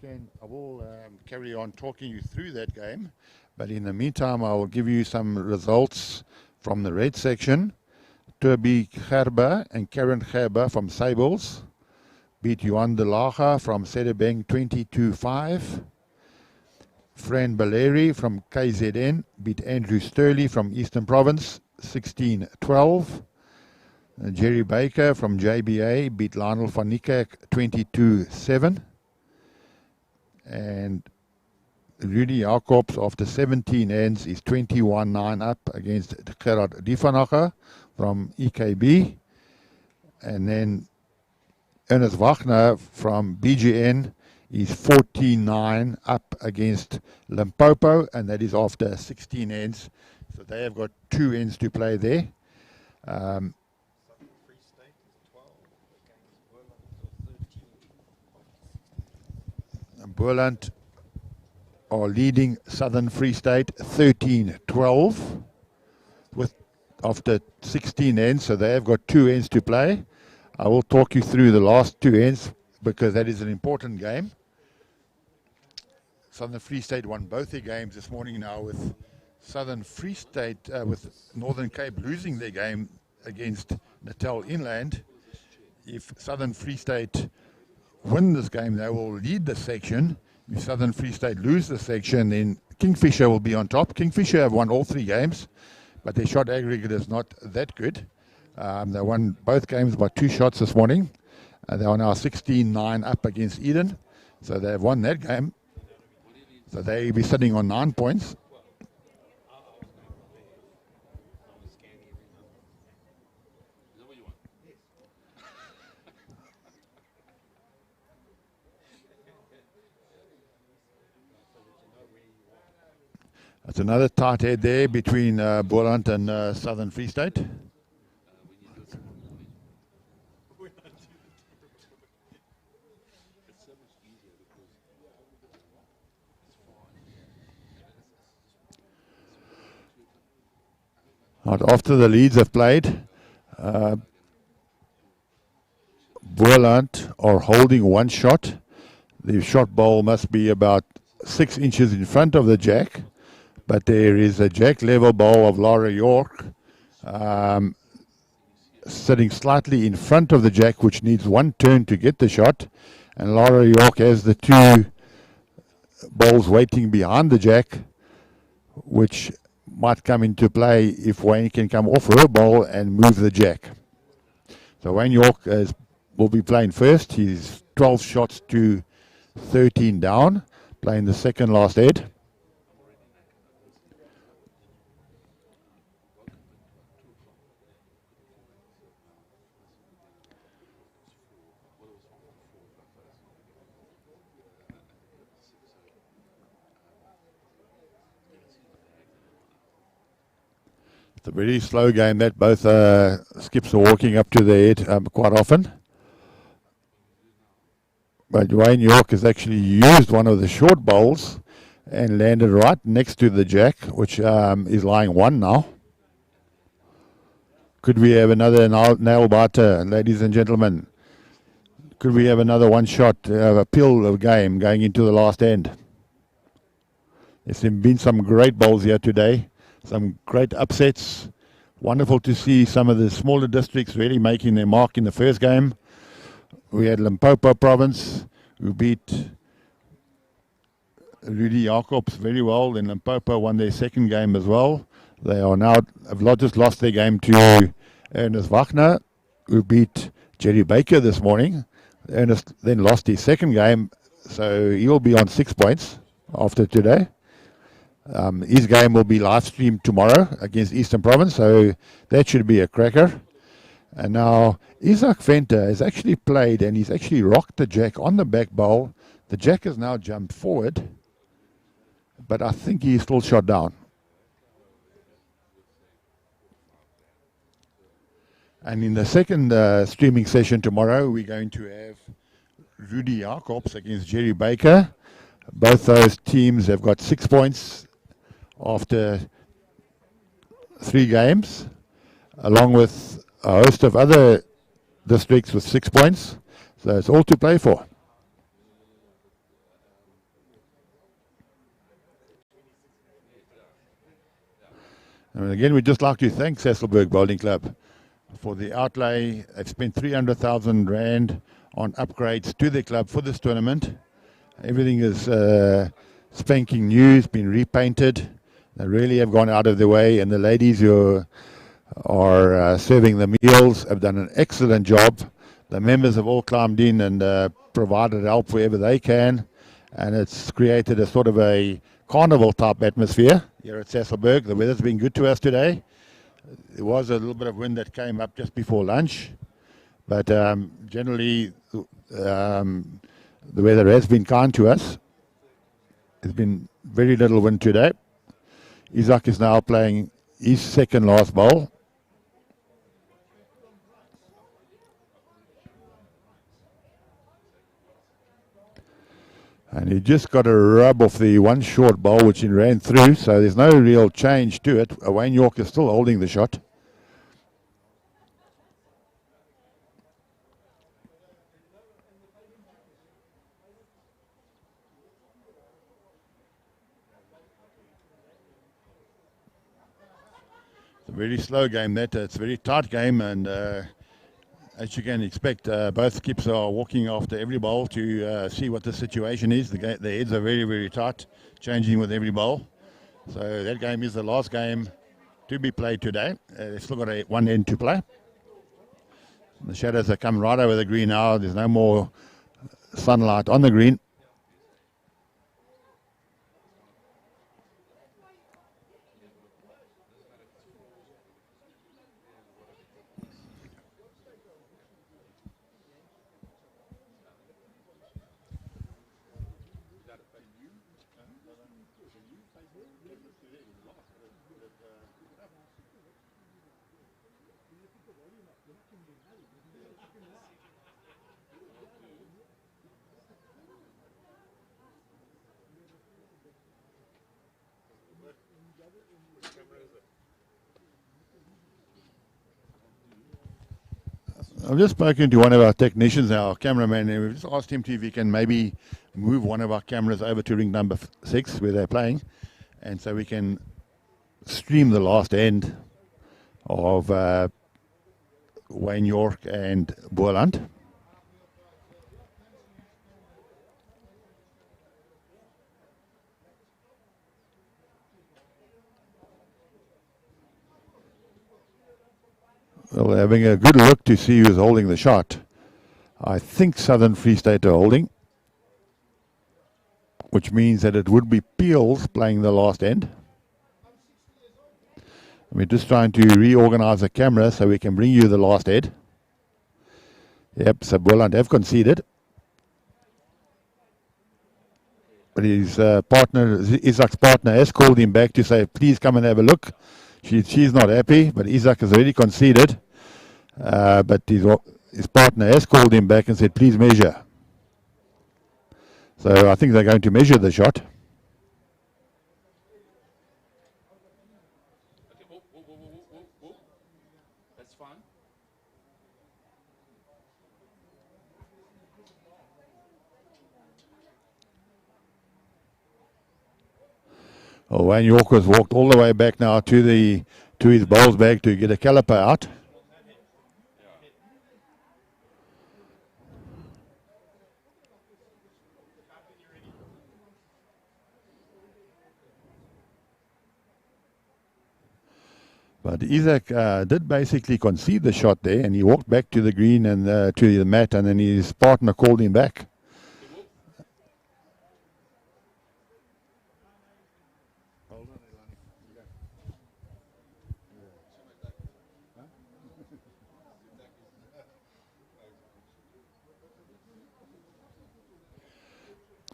I will carry on talking you through that game, but in the meantime I will give you some results from the red section. Toby Gerber and Karen Gerber from Sables beat Juan de Laga from Sedebeng 22-5. Fran Baleri from KZN beat Andrew Sturley from Eastern Province 16-12. Jerry Baker from JBA beat Lionel van Niekerk 22-7. And Rudy Jacobs, after 17 ends, is 21-9 up against Gerard Diefanacher from EKB. And then Ernest Wagner from BGN is 14-9 up against Limpopo, and that is after 16 ends. So they have got 2 ends to play there. Boerland are leading Southern Free State 13-12 with after 16 ends, so they have got 2 ends to play. I will talk you through the last 2 ends because that is an important game. Southern Free State won both their games this morning now, with Southern Free State with Northern Cape losing their game against Natal Inland. If Southern Free State win this game, they will lead the section. If Southern Free State lose the section, then Kingfisher will be on top. Kingfisher have won all 3 games, but their shot aggregate is not that good. They won both games by 2 shots this morning. They are now 16-9 up against Eden, so they have won that game. So they will be sitting on 9 points. That's another tight head there between Boerland and Southern Free State. After the Leeds have played, Boerland are holding 1 shot. The shot ball must be about 6 inches in front of the jack. But there is a jack level ball of Laura York sitting slightly in front of the jack, which needs 1 turn to get the shot. And Laura York has the 2 balls waiting behind the jack, which might come into play if Wayne can come off her ball and move the jack. So Wayne York will be playing first. He's 12 shots to 13 down, playing the second last head. It's a very slow game that both skips are walking up to the head quite often. But Wayne York has actually used one of the short bowls and landed right next to the jack, which is lying 1 now. Could we have another nail biter, ladies and gentlemen? Could we have another 1 shot, appeal of game going into the last end? There's been some great bowls here today. Some great upsets. Wonderful to see some of the smaller districts really making their mark in the first game. We had Limpopo Province, who beat Rudy Jacobs very well. And Limpopo won their second game as well. They are now have just lost their game to Ernest Wagner, who beat Jerry Baker this morning. Ernest then lost his second game, so he will be on 6 points after today. His game will be live streamed tomorrow against Eastern Province, so that should be a cracker. And now Isaac Venter has actually played and he's actually rocked the jack on the back bowl. The jack has now jumped forward, but I think he's still shot down. And in the second streaming session tomorrow, we're going to have Rudy Jacobs against Jerry Baker. Both those teams have got 6 points after 3 games, along with a host of other districts with 6 points. So it's all to play for. And again, we'd just like to thank Sasolburg Bowling Club for the outlay. They've spent 300,000 Rand on upgrades to the club for this tournament. Everything is spanking new, it's been repainted. They really have gone out of their way, and the ladies who are serving the meals have done an excellent job. The members have all climbed in and provided help wherever they can, and it's created a sort of a carnival type atmosphere here at Sasolburg. The weather's been good to us today. There was a little bit of wind that came up just before lunch, but generally the weather has been kind to us. There's been very little wind today. Isaac is now playing his second last bowl. And he just got a rub off the one short bowl which he ran through, so there's no real change to it. Wayne York is still holding the shot. It's a very slow game that. It's a very tight game, and as you can expect, both skips are walking after every bowl to see what the situation is. The heads are very, very tight, changing with every bowl. So that game is the last game to be played today. They've still got one end to play. The shadows have come right over the green now. There's no more sunlight on the green. I've just spoken to one of our technicians, our cameraman, and we've just asked him if he can maybe move one of our cameras over to ring number 6 where they're playing, and so we can stream the last end of Wayne York and Boerland. Well, having a good look to see who's holding the shot. I think Southern Free State are holding, which means that it would be Peels playing the last end. We're just trying to reorganize the camera so we can bring you the last end. Yep, so Boerland have conceded. But his partner, Isaac's partner, has called him back to say, please come and have a look. She's not happy, but Isaac has already conceded. But his partner has called him back and said, please measure. So I think they're going to measure the shot. Okay, whoa. That's fine. Well, Wayne York has walked all the way back now to his bowls bag to get a caliper out. But Isaac did basically concede the shot there, and he walked back to the green and to the mat, and then his partner called him back.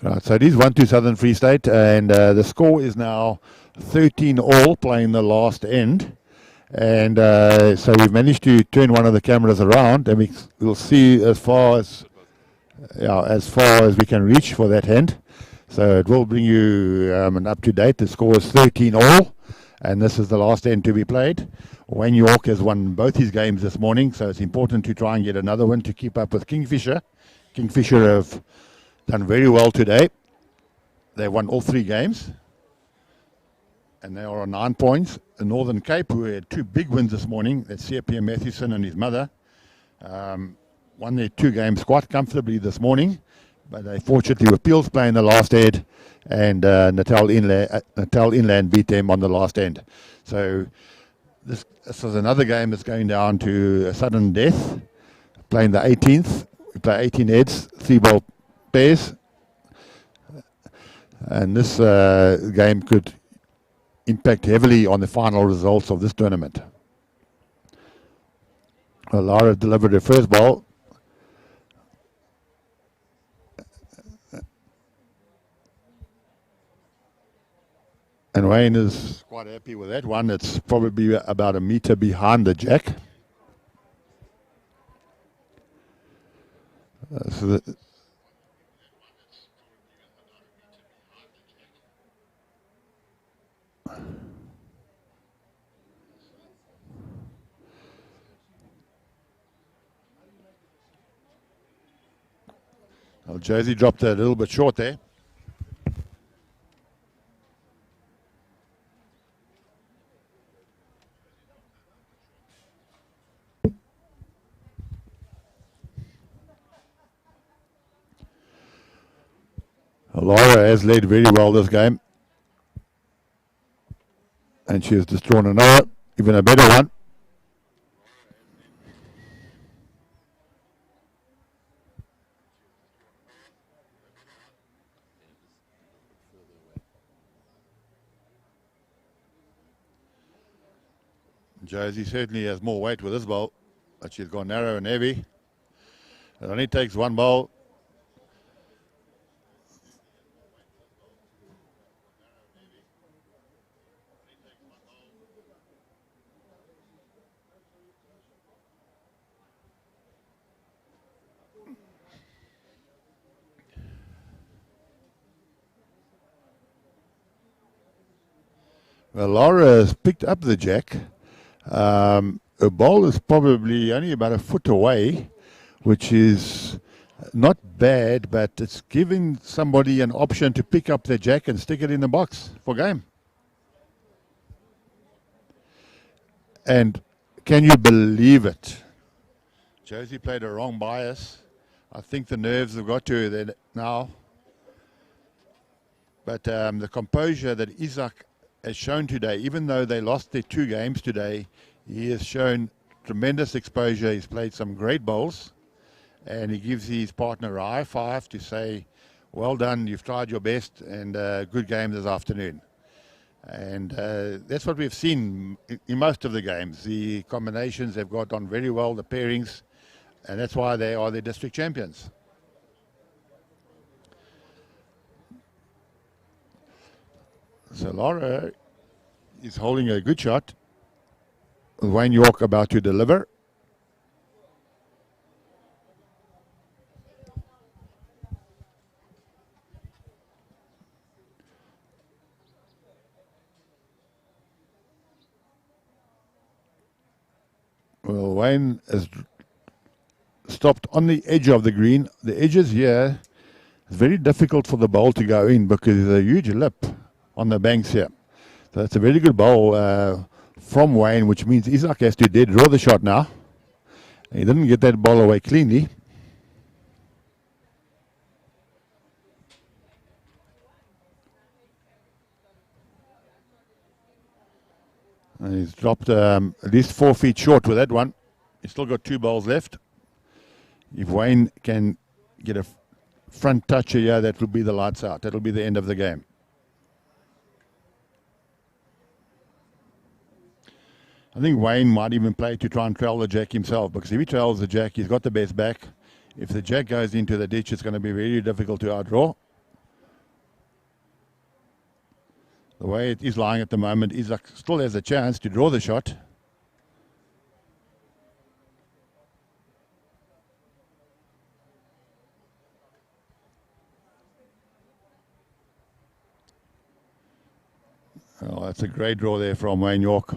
Right, so it is 1-2 Southern Free State, and the score is now 13-all playing the last end. And so we've managed to turn one of the cameras around, and we'll see as far as we can reach for that hand. So it will bring you an up-to-date. The score is 13-all, and this is the last end to be played. Wayne York has won both his games this morning, so it's important to try and get another one to keep up with Kingfisher. Kingfisher have done very well today. They won all 3 games, and they are on 9 points. The Northern Cape, who had 2 big wins this morning, that's C.P.M. Mathewson and his mother, won their 2 games quite comfortably this morning, but they fortunately were Peels playing the last end, and Natal Inland beat them on the last end. So this is another game that's going down to a sudden death, playing the 18th. We play 18 heads, 3-ball pairs, and this game could impact heavily on the final results of this tournament. Lara delivered her first ball. And Wayne is quite happy with that one. It's probably about a meter behind the jack. Well, Josie dropped a little bit short there. Laura has led very well this game, and she has just drawn another, even a better one. Josie certainly has more weight with this ball, but she's gone narrow and heavy. It only takes one ball. Well, Laura has picked up the jack. Her ball is probably only about a foot away, which is not bad, but it's giving somebody an option to pick up the jack and stick it in the box for game. And can you believe it? Josie played a wrong bias. I think the nerves have got to her there now. But the composure that Isaac has shown today, even though they lost their 2 games today, he has shown tremendous exposure. He's played some great bowls, and he gives his partner a high five to say, well done, you've tried your best, and good game this afternoon. And that's what we've seen in most of the games. The combinations have got on very well, the pairings, and that's why they are the district champions. So Laura is holding a good shot. Wayne York about to deliver. Well, Wayne has stopped on the edge of the green. The edges here is very difficult for the ball to go in because there's a huge lip on the banks here. So it's a very good ball from Wayne, which means Isaac has to dead draw the shot now. He didn't get that ball away cleanly. And he's dropped at least 4 feet short with that one. He's still got 2 balls left. If Wayne can get a front touch here, that will be the lights out. That will be the end of the game. I think Wayne might even play to try and trail the jack himself, because if he trails the jack, he's got the best back. If the jack goes into the ditch, it's going to be very difficult to outdraw. The way it is lying at the moment, Isaac still has a chance to draw the shot. Oh, that's a great draw there from Wayne York.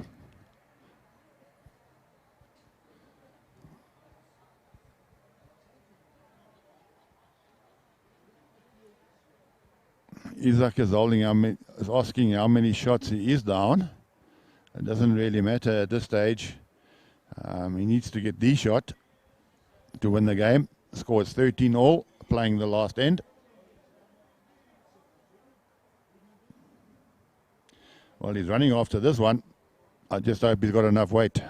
Isaac is asking how many shots he is down. It doesn't really matter at this stage. He needs to get the shot to win the game. The score is 13-all, playing the last end. Well, he's running after this one. I just hope he's got enough weight.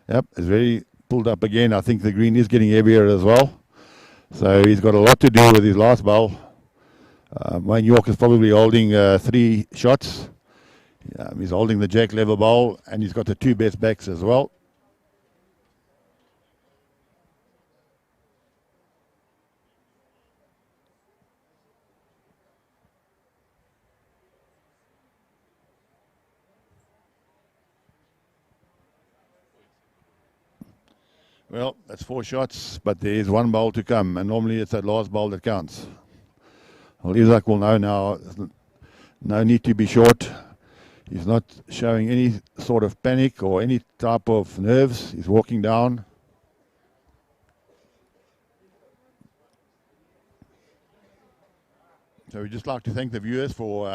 Yep, it's very pulled up again. I think the green is getting heavier as well. So he's got a lot to do with his last bowl. Wayne York is probably holding 3 shots. He's holding the jack level bowl, and he's got the 2 best backs as well. Well, that's 4 shots, but there is 1 bowl to come, and normally it's that last bowl that counts. Well, Isaac will know now. There's no need to be short. He's not showing any sort of panic or any type of nerves. He's walking down. So we'd just like to thank the viewers for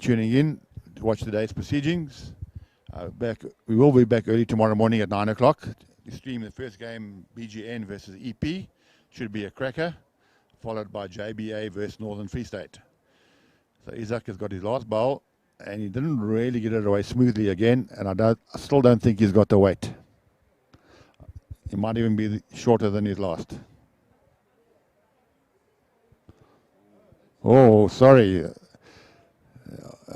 tuning in to watch today's proceedings. We will be back early tomorrow morning at 9 o'clock to stream the first game, BGN versus EP. Should be a cracker, followed by JBA versus Northern Free State. So Isaac has got his last bowl, and he didn't really get it away smoothly again, and I still don't think he's got the weight. He might even be shorter than his last. Oh, sorry.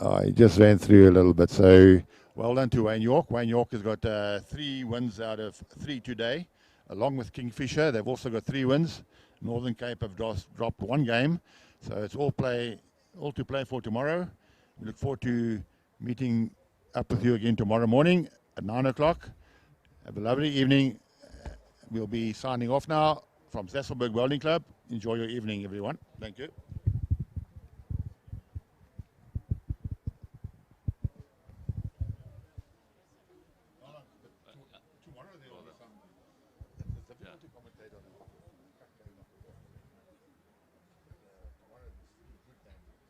I just ran through a little bit. So well done to Wayne York. Wayne York has got 3 wins out of 3 today, along with Kingfisher. They've also got 3 wins. Northern Cape have dropped 1 game. So it's all to play for tomorrow. We look forward to meeting up with you again tomorrow morning at 9 o'clock. Have a lovely evening. We'll be signing off now from Sasolburg Bowling Club. Enjoy your evening, everyone. Thank you.